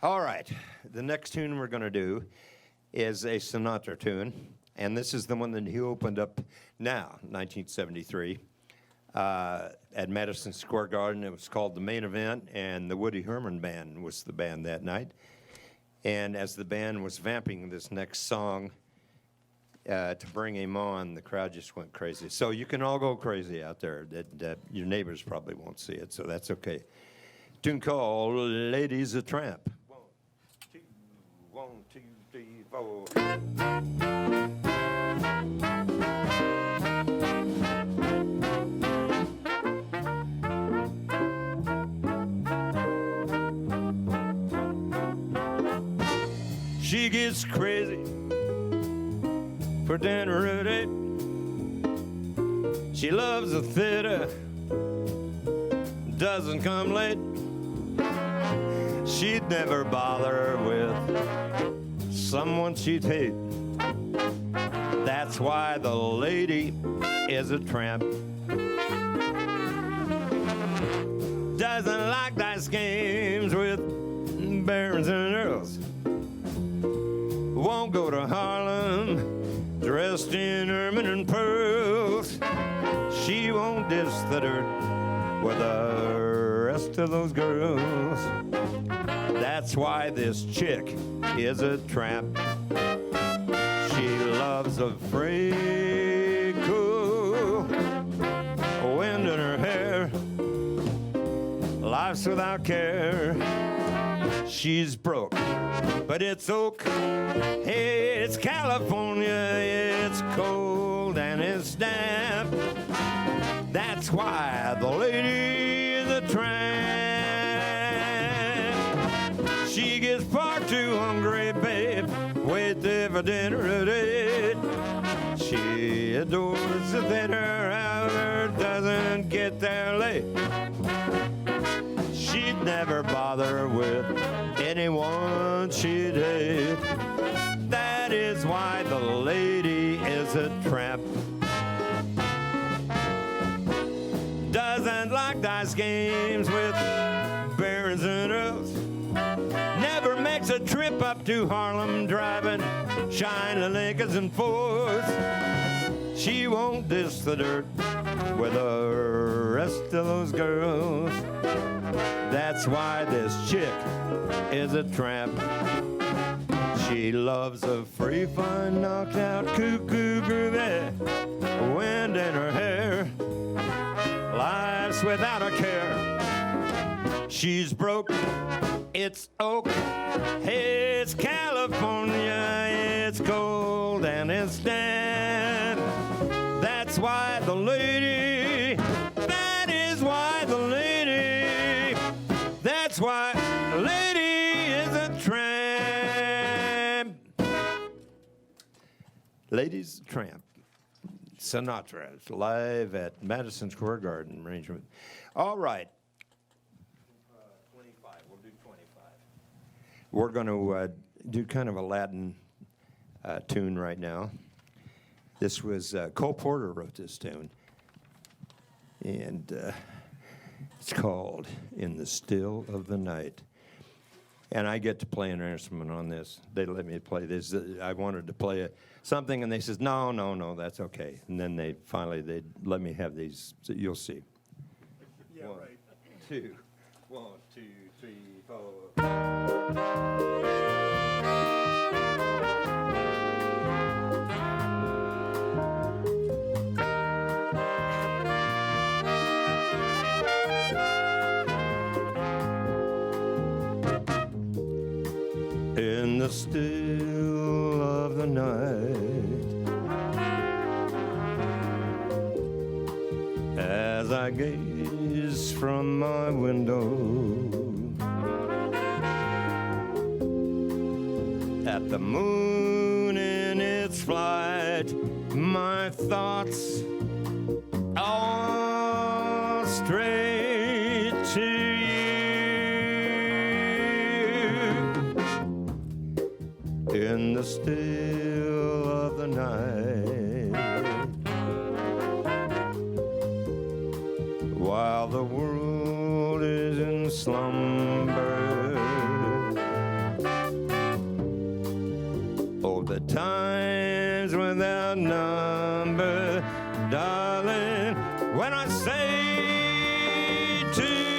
All right. The next tune we're going to do is a Sinatra tune. And this is the one that he opened up now, 1973, at Madison Square Garden. It was called The Main Event, and the Woody Herman Band was the band that night. And as the band was vamping this next song to bring him on, the crowd just went crazy. So you can all go crazy out there. That your neighbors probably won't see it, so that's okay. Tune called Lady's a Tramp. 1, 2, 3, 4. She gets crazy for dinner at 8. She loves the theater, doesn't come late. She'd never bother with someone she'd hate. That's why the lady is a tramp. Doesn't like dice games with barons and earls. Won't go to Harlem dressed in ermine and pearls. She won't dish the dirt with the rest of those girls. That's why this chick is a tramp. She loves a free, cool wind in her hair. Life's without care. She's broke, but it's oak. Hey, it's California, it's cold and it's damp. That's why the lady is a tramp. She gets far too hungry, babe. Wait there for dinner at 8. She adores the dinner hour, doesn't get there late. She'd never bother with anyone she'd hate. That is why the lady is a tramp. Doesn't like dice games with barons and earls. Never makes a trip up to Harlem driving shiny Lincolns and Fords. She won't dish the dirt with the rest of those girls. That's why this chick is a tramp. She loves a free, fun, knocked out, cuckoo groovy wind in her hair. Life's without a care. She's broke, it's oak. Hey, it's California, it's cold and it's damp. That's why the lady, that is why the lady, that's why the lady is a tramp. Ladies Tramp. Sinatra. It's live at Madison Square Garden arrangement. All right. 25. We'll do 25. We're going to do kind of a Latin tune right now. This was Cole Porter wrote this tune. And it's called In the Still of the Night. And I get to play an instrument on this. They let me play this. I wanted to play something, and they says, no, that's okay. And then they let me have these. So you'll see. Yeah, 1, right. 2, 1, 2, 3, 4. In the still of the night, as I gaze from my window at the moon in its flight, my thoughts all straight to you. In the still of the night, while the world the times without number, darling, when I say to you,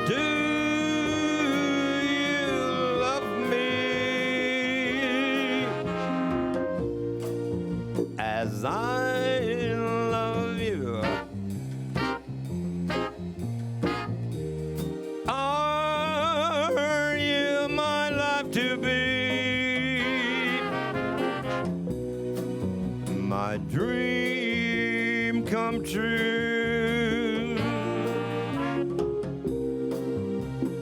do you love me as I love you? Are you my life to be? My dream come true.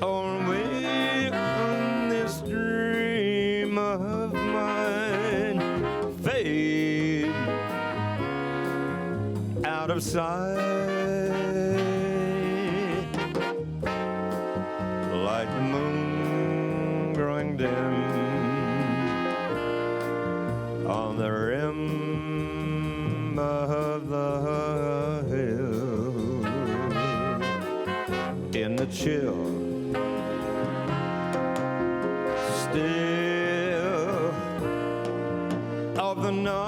Only on this dream of mine fade out of sight. Like the moon growing dim on the rim of the hill, in the chill, still of the night.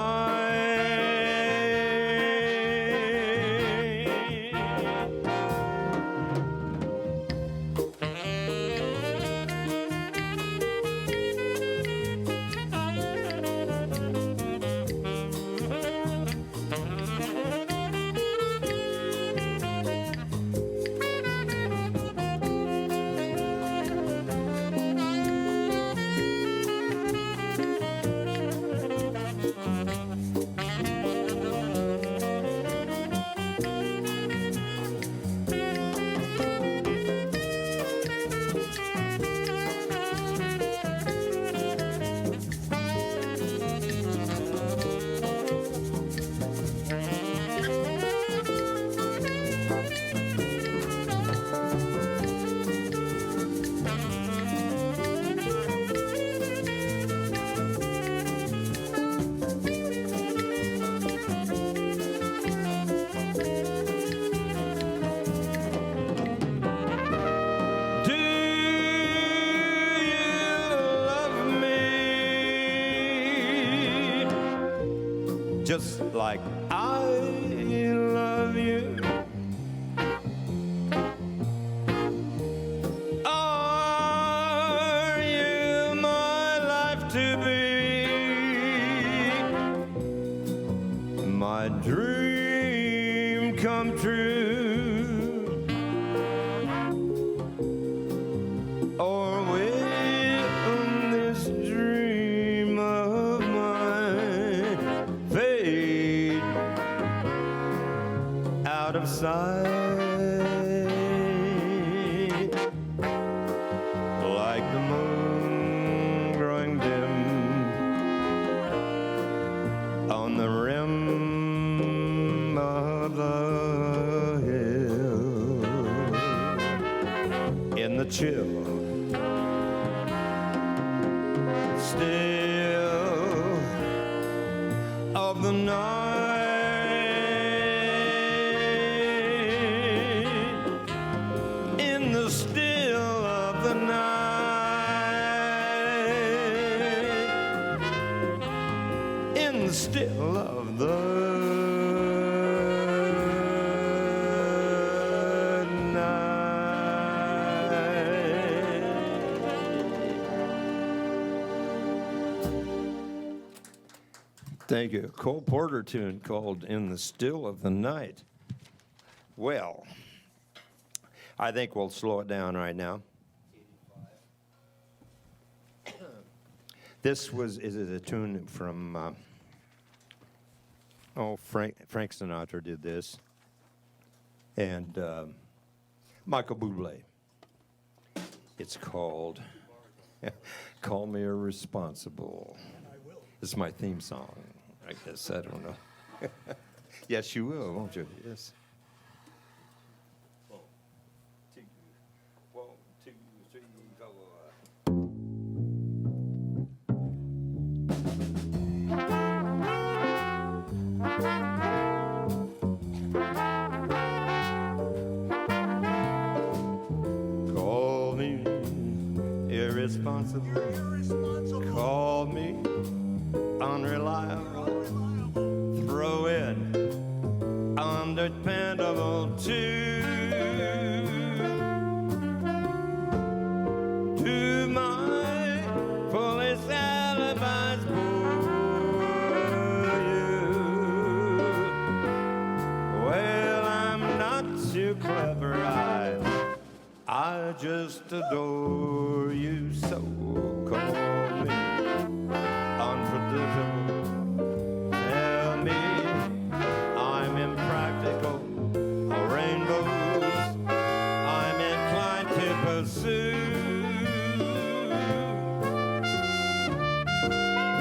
Do you love me just like I love you? Are you my life to be? My dream come true? Or will this dream of mine fade out of sight? Like the moon growing dim on the rim of the hill, in the chill, still of the night, in the still of the night, in the still of the night. Thank you. Cole Porter tune called In the Still of the Night. Well, I think we'll slow it down right now. This is a tune from, Frank Sinatra did this. And Michael Bublé. It's called Call Me Irresponsible. It's my theme song, I guess. I don't know. Yes, you will, won't you? Yes. 1, 2, 3, 4. Call me irresponsible. Call me unreliable. Throw in undependable too. To my fullest alibis bore you. Well, I'm not too clever, I just adore you so. Call me unpredictable. Tell me I'm impractical. Rainbows I'm inclined to pursue.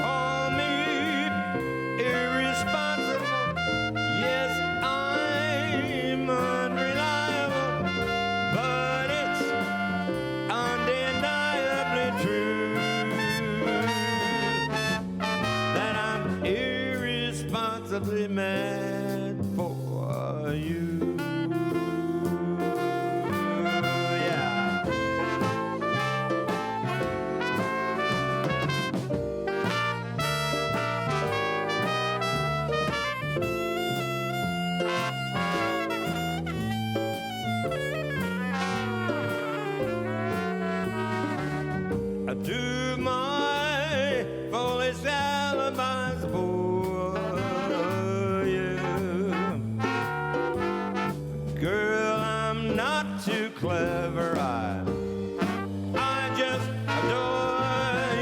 Call me irresponsible. Yes, I'm unreliable, but it's undeniably true that I'm irresponsibly mad for you. I do my fullest alibis for you. Girl, I'm not too clever, I just adore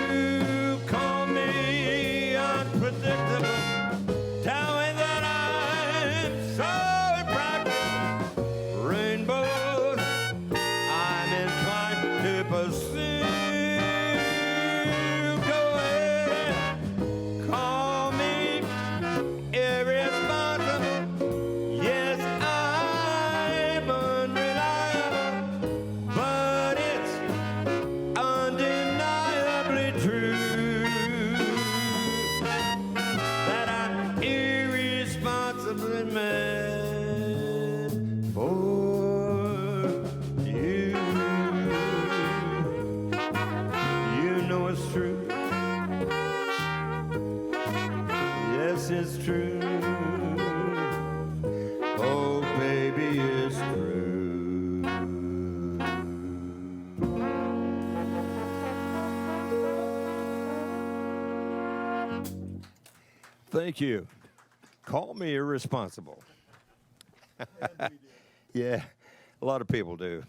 you. Call me unpredictable. Tell me that I'm so impractical. Rainbows I'm inclined to pursue. Go ahead, call me irresponsible. Yes, I'm unreliable, but it's undeniably true that I'm irresponsibly mad for you. You know it's true. Yes, it's true. Oh, baby, it's true. Thank you. Call me irresponsible. Yeah, a lot of people do.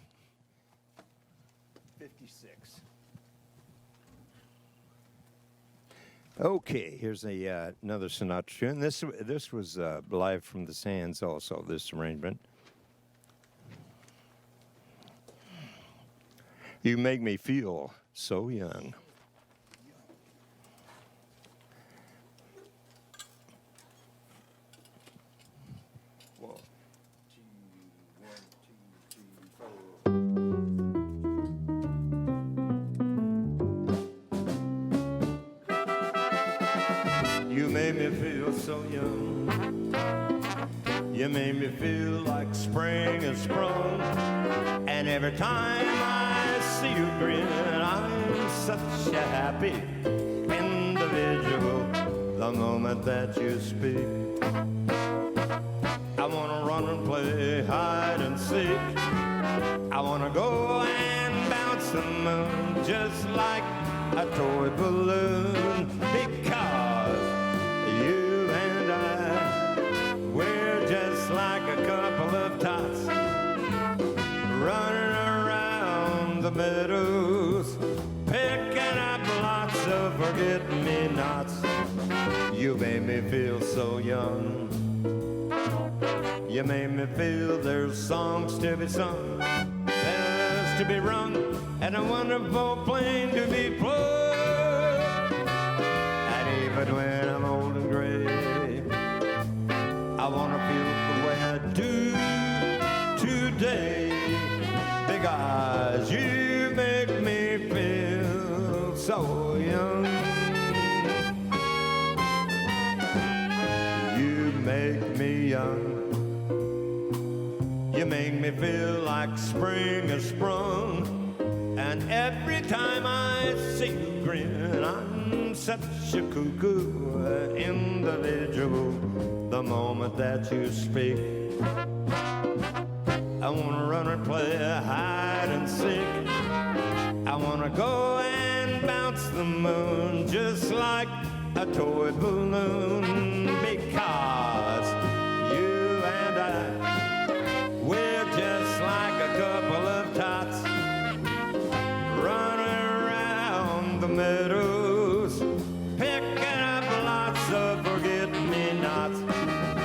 56. Okay, here's another Sinatra tune. This was live from the Sands also, this arrangement. You make me feel so young. You made me feel so young. You made me feel like spring has sprung. And every time I see you grin, I'm such a happy individual the moment that you speak. I wanna run and play hide and seek. I wanna go and bounce the moon just like a toy balloon, because you and I, we're just like a couple of tots running around the meadows, picking up lots of forget-me-nots. You made me feel so young. You made me feel there's songs to be sung, bells to be rung, and a wonderful plane to be plucked. And even when I'm old and gray, I wanna feel the way I do today, because you make me feel so young. You make me young. You make me feel like spring has sprung, and And every time I see you grin, I'm such a cuckoo individual. The moment that you speak, I wanna run and play hide and seek. I wanna go and bounce the moon just like a toy balloon, because you and I, we're just like a couple of tots running around the meadows, picking up lots of forget-me-nots.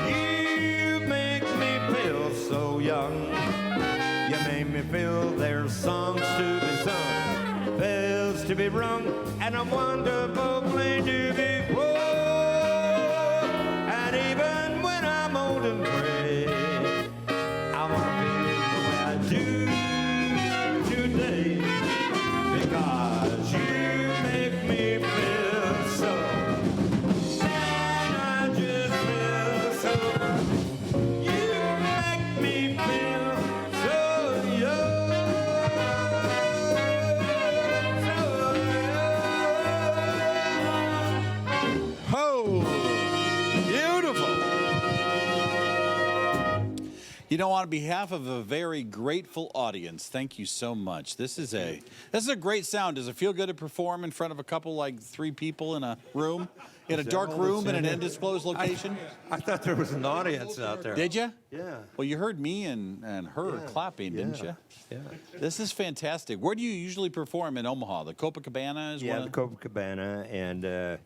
You make me feel so young. You make me feel there's songs to be sung, bells to be rung, and a wonderful plane to be flown. And even when I'm old and gray, I wanna feel the way I do today, because you make me feel so. And I just feel so. You make me feel so young, so young. Oh, beautiful. You know, on behalf of a very grateful audience, thank you so much. This is a great sound. Does it feel good to perform in front of a couple, like 3 people in a room, in a dark room in an undisclosed location? I thought there was an audience out there. Did you? Yeah. Well, you heard me and her clapping, didn't you? Yeah. This is fantastic. Where do you usually perform in Omaha? The Copacabana is Yeah, one. the Copacabana, and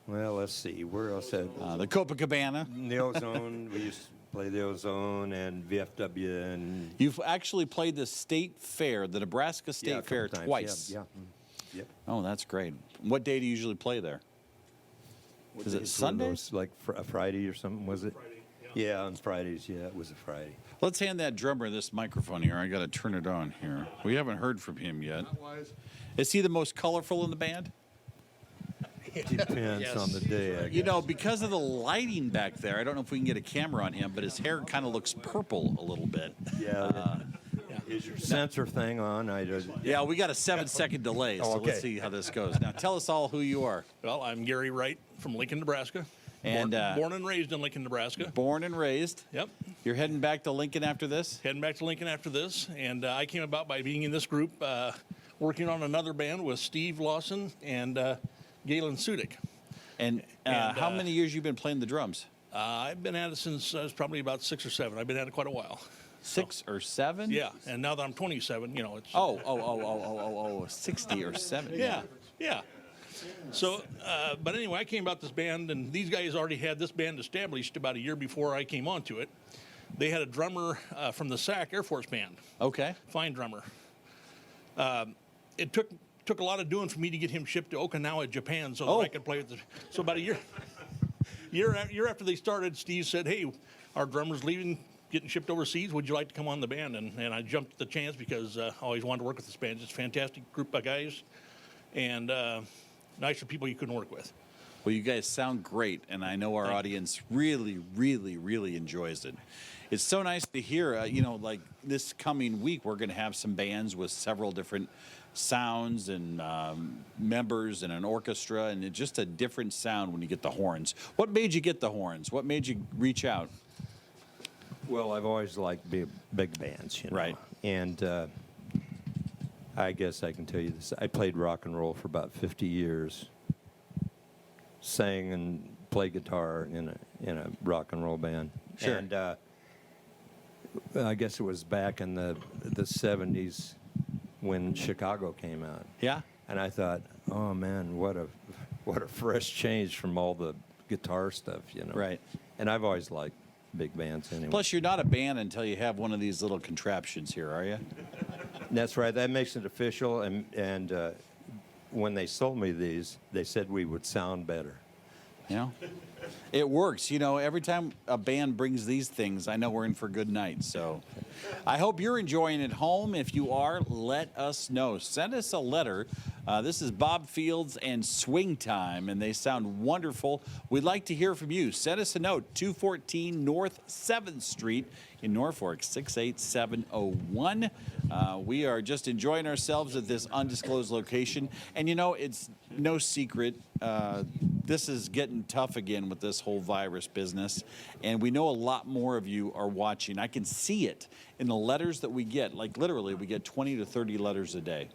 well, let's see, where else? The Copacabana. The Ozone. We used to play the Ozone and VFW, and You've actually played the state fair, the Nebraska State yeah, a couple Fair times. twice. Yeah. Yep. Oh, that's great. What day do you usually play there? Is it days were Sundays? those, like a Friday or something, was it? Yeah, on Fridays. Yeah, it was a Friday. Let's hand that drummer this microphone here. I got to turn it on here. We haven't heard from him yet. Is he the most colorful in the band? Depends on the day, I guess. You know, because of the lighting back there, I don't know if we can get a camera on him, but his hair kind of looks purple a little bit. Yeah. Is your sensor thing on? Yeah, we got a 7-second delay, so okay. let's see how this goes. Now, tell us all who you are. Well, I'm Gary Wright from Lincoln, Nebraska. And born and raised in Lincoln, Nebraska. Born and raised. Yep. You're heading back to Lincoln after this? Heading back to Lincoln after this, and I came about by being in this group, working on another band with Steve Lawson and Galen Sudik. And how many years you been playing the drums? I've been at it since I was probably about 6 or 7. I've been at it quite a while. 6 or 7? Yeah, and now that I'm 27, you know, it's... 60 or 70. Yeah. So, but anyway, I came about this band, and these guys already had this band established about a year before I came onto it. They had a drummer from the SAC Air Force Band. Okay. Fine drummer. It took a lot of doing for me to get him shipped to Okinawa, Japan, so that I could play with the... So about a year after they started, Steve said, "Hey, our drummer's leaving, getting shipped overseas. Would you like to come on the band?" And I jumped at the chance because I always wanted to work with this band. It's a fantastic group of guys, and nicer people you couldn't work with. Well, you guys sound great, and I know our audience really, really, really enjoys it. It's so nice to hear, like this coming week, we're going to have some bands with several different sounds and members and an orchestra, and it's just a different sound when you get the horns. What made you get the horns? What made you reach out? Well, I've always liked big bands, you know. Right. And I guess I can tell you this. I played rock and roll for about 50 years. Sang and played guitar in a rock and roll band. Sure. And I guess it was back in the 70s when Chicago came out. Yeah. And I thought, oh man, what a fresh change from all the guitar stuff, you know. Right. And I've always liked big bands anyway. Plus, you're not a band until you have one of these little contraptions here, are you? That's right. That makes it official. And when they sold me these, they said we would sound better. You know, it works. You know, every time a band brings these things, I know we're in for a good night. So I hope you're enjoying it home. If you are, let us know. Send us a letter This is Bob Fields and Swing Time, and they sound wonderful. We'd like to hear from you. Send us a note, 214 North 7th Street in Norfolk, 68701. We are just enjoying ourselves at this undisclosed location. And, you know, it's no secret. This is getting tough again with this whole virus business. And we know a lot more of you are watching. I can see it in the letters that we get. Like, literally, we get 20 to 30 letters a day,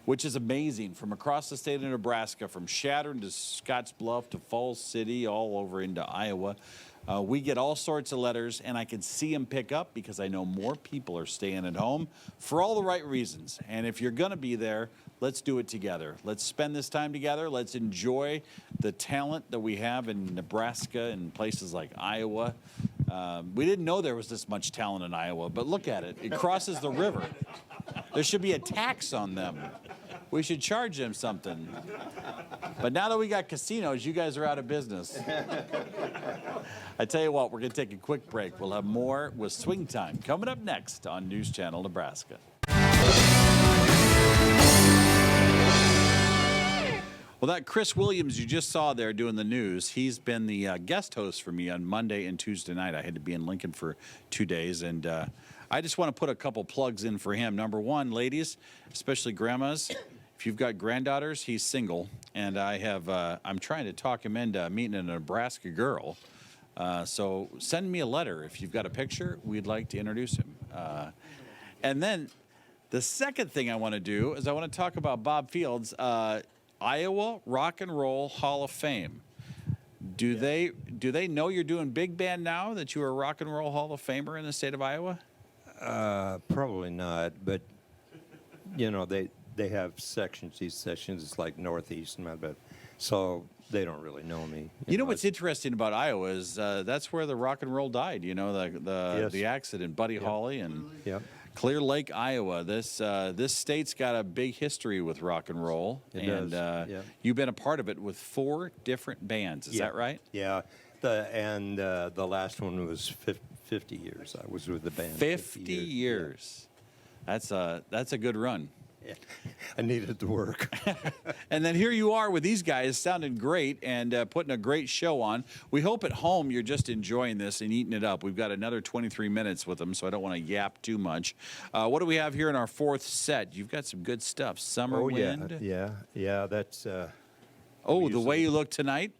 which is amazing, from across the state of Nebraska, from Chadron to Scottsbluff to Falls City, all over into Iowa. We get all sorts of letters, and I can see them pick up because I know more people are staying at home for all the right reasons. And if you're going to be there, let's do it together. Let's spend this time together. Let's enjoy the talent that we have in Nebraska and places like Iowa. We didn't know there was this much talent in Iowa, but look at it. It crosses the river. There should be a tax on them. We should charge them something. But now that we got casinos, you guys are out of business. I tell you what, we're going to take a quick break. We'll have more with Swing Time coming up next on News Channel Nebraska. Well, that Chris Williams you just saw there doing the news, he's been the guest host for me on Monday and Tuesday night. I had to be in Lincoln for 2 days, and I just want to put a couple plugs in for him. Number one, ladies, especially grandmas, if you've got granddaughters, he's single, and I'm trying to talk him into meeting a Nebraska girl. So send me a letter if you've got a picture. We'd like to introduce him. And then the second thing I want to do is I want to talk about Bob Fields, Iowa Rock and Roll Hall of Fame. Do they know you're doing big band now, that you are a Rock and Roll Hall of Famer in the state of Iowa? Probably not, but you know they have sections. These sections, it's like Northeast, but so they don't really know me. You know what's interesting about Iowa is that's where the rock and roll died. You know, the accident, Buddy Holly and Clear Lake, Iowa. This state's got a big history with rock and roll, you've been a part of it with 4 different bands. Is that right? Yeah, the last one was 50 years. I was with the band. 50 years. Yeah. That's a good run. Yeah. I needed to work. And then here you are with these guys sounding great and putting a great show on. We hope at home you're just enjoying this and eating it up. We've got another 23 minutes with them, so I don't want to yap too much. What do we have here in our 4th set? You've got some good stuff. Summer Wind. Yeah, that's... the way you look tonight?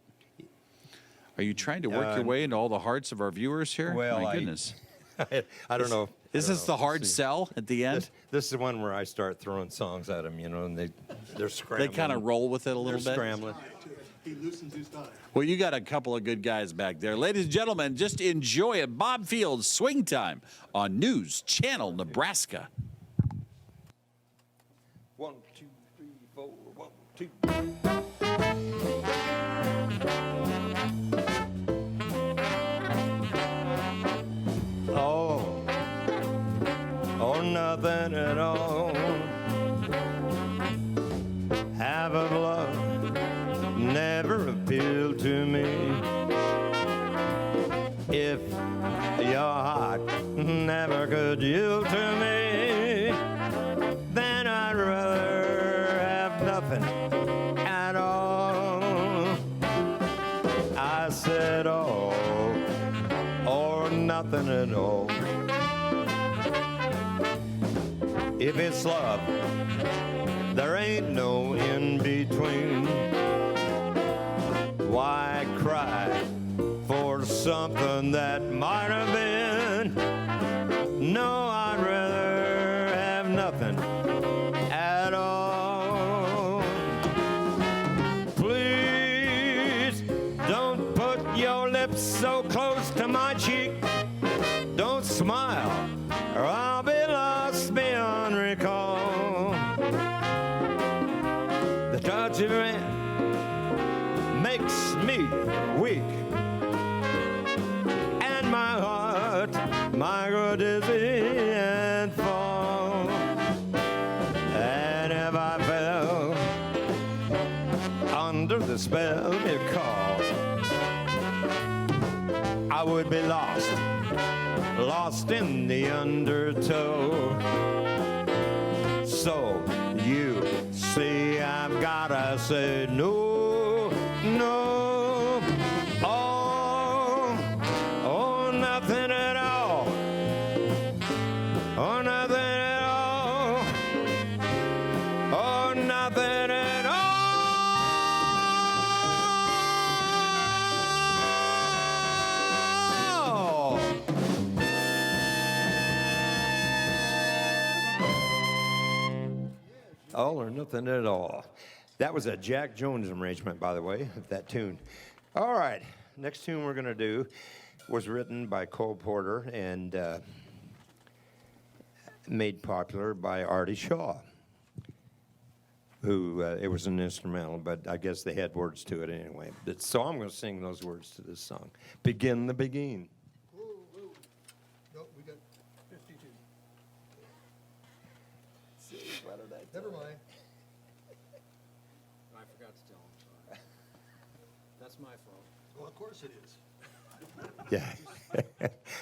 Are you trying to work your way into all the hearts of our viewers here? Well, my goodness. I don't know. Is this the hard sell at the end? This is the one where I start throwing songs at them, you know, and they're scrambling. They kind of roll with it a little bit? They're scrambling. He loosens his tie. Well, you got a couple of good guys back there. Ladies and gentlemen, just enjoy it. Bob Fields, Swing Time on News Channel Nebraska. 1, 2, 3, 4, 1, 2. Nothing at all. Have of love never appealed to me. If your heart never could yield to me, then I'd rather have nothing at all. I said all or nothing at all. If it's love, there ain't no in between. Why cry for something that might have been? No, I'd rather have nothing at all. Please don't put your lips so close to my cheek. Don't smile, or I'll be lost beyond recall. The touch of your hand makes me weak, and my heart might go dizzy and fall. And if I fell under the spell you call, I would be lost in the undertow. So you see I've gotta say no, no, oh, nothing at all, oh, nothing at all, oh, nothing at all. All or nothing at all. That was a Jack Jones arrangement, by the way, of that tune. All right, next tune we're going to do was written by Cole Porter and made popular by Artie Shaw, who it was an instrumental, but I guess they had words to it anyway. So I'm going to sing those words to this song. Begin the Begin. Whoa, whoa. Nope, we got 52. Never mind. I forgot to tell him. Sorry. That's my fault. Well, of course it is. Yeah,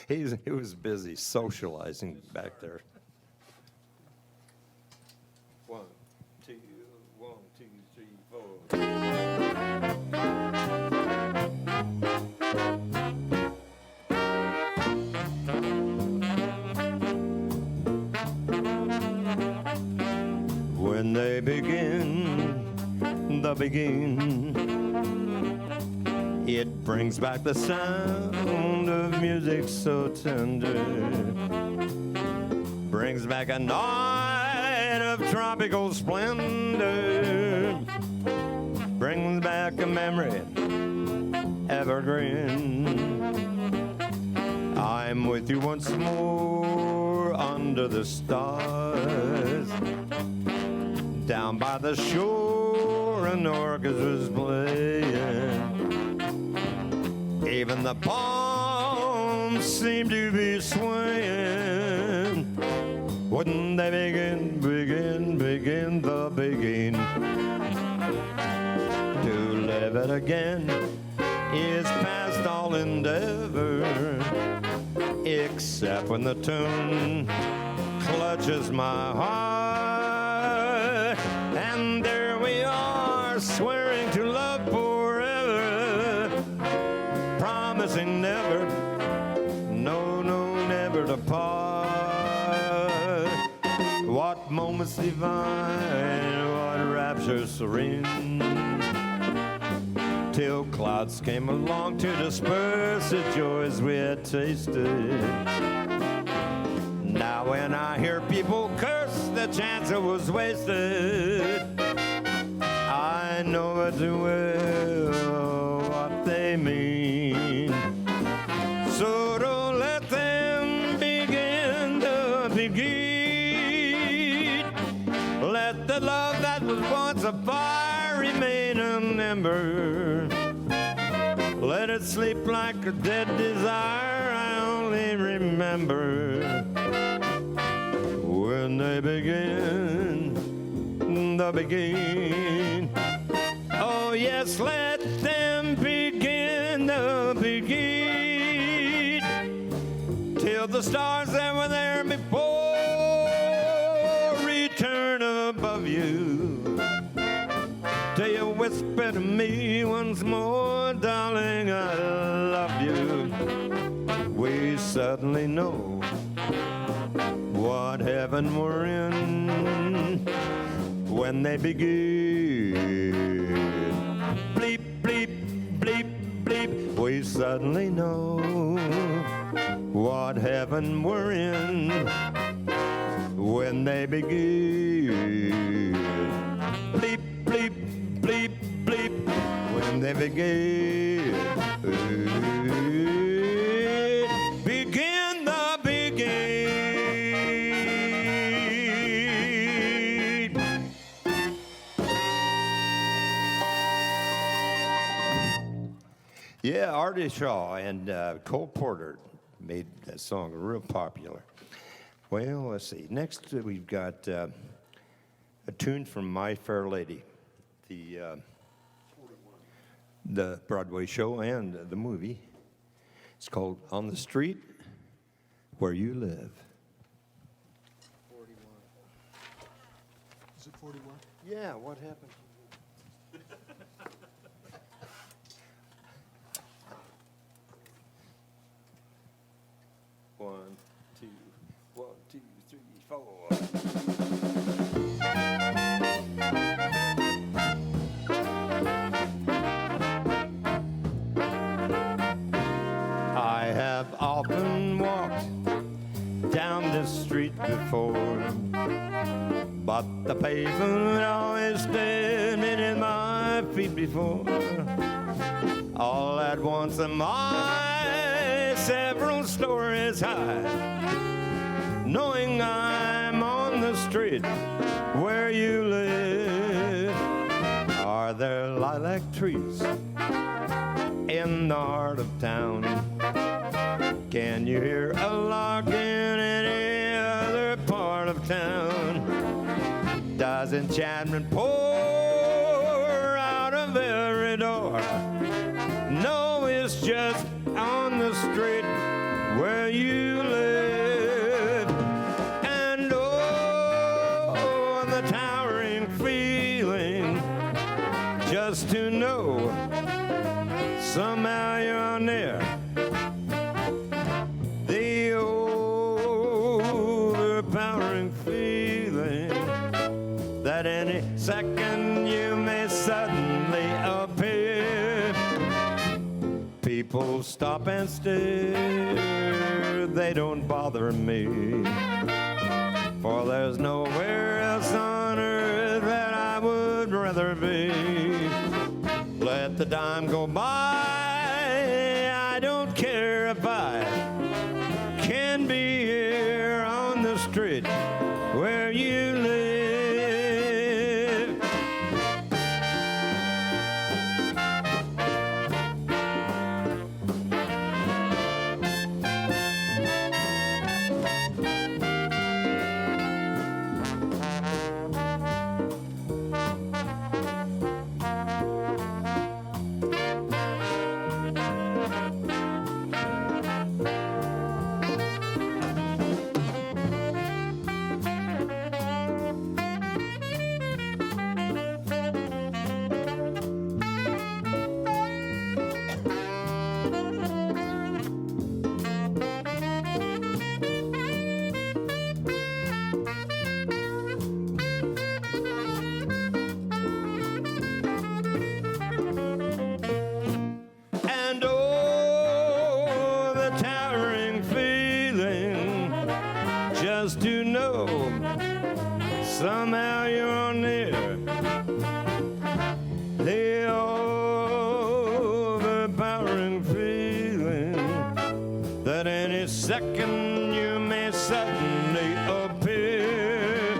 he was busy socializing back there. 1, 2, 1, 2, 3, 4. When they begin, the begin, it brings back the sound of music so tender, brings back a night of tropical splendor, brings back a memory evergreen. I'm with you once more under the stars, down by the shore an orchestra's playing. Even the palms seem to be swaying. Wouldn't they begin the begin? To live it again is past all endeavor, except when the tune clutches my heart. And there we are, swearing to love forever, promising never, no, never to part. What moments divine, what rapture serene, till clouds came along to disperse the joys we had tasted. Now when I hear people curse, the chance it was wasted, I know it too well what they mean. So don't let them begin to begin. Let the love that was once a fire remain an ember. Let it sleep like a dead desire I only remember. When they begin, the begin. Oh yes, let them begin the begin. Till the stars that were there before return above you. Till you whisper to me once more, darling, I love you. We suddenly know what heaven we're in when they begin. Bleep, bleep, bleep, bleep. We suddenly know what heaven we're in when they begin. Bleep, bleep, bleep, bleep. When they begin. Begin the begin. Yeah, Artie Shaw and Cole Porter made that song real popular. Well, let's see. Next, we've got a tune from My Fair Lady, the Broadway show and the movie. It's called On the Street Where You Live. 41. Is it 41? Yeah, what happened? before. But the pavement always stood beneath my feet before. All at once am I several stories high, knowing I'm on the street where you live. Are there lilac trees in the heart of town? Can you hear a lark in any other part of town? Does enchantment pour out of every door? No, it's just on the street where you live. And oh, the towering feeling just to know somehow you're near. The overpowering feeling that any second you may suddenly appear. People stop and stare, they don't bother me, for there's nowhere else on earth that I would rather be. Let the dime go by, I don't care if I can be here on the street where you live. And oh, the towering feeling just to know somehow you're near. The overpowering feeling that any second you may suddenly appear.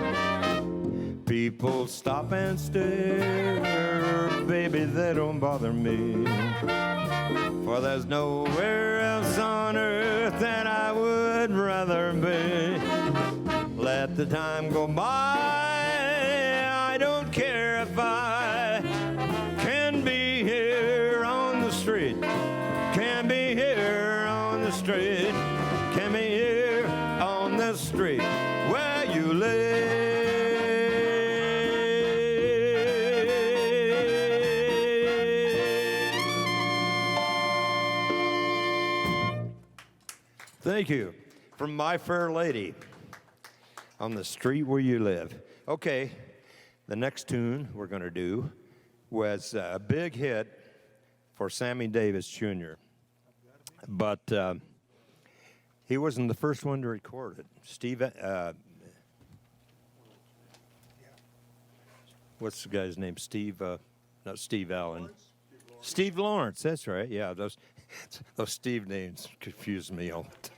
People stop and stare, baby, they don't bother me, for there's nowhere else on earth that I would rather be. Let the time go by, I don't care if I can be here on the street, can be here on the street, can be here on the street where you live. Thank you. From My Fair Lady, on the street where you live. Okay, the next tune we're going to do was a big hit for Sammy Davis Jr. But he wasn't the first one to record it. What's the guy's name? Not Steve Allen. Steve Lawrence, that's right. Yeah, those Steve names confuse me all the time.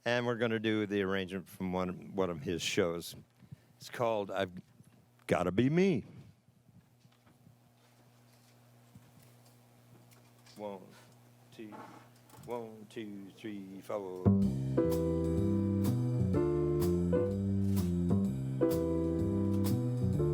And we're going to do the arrangement from one of his shows. It's called I've Gotta Be Me. 1, 2, 1, 2, 3, 4.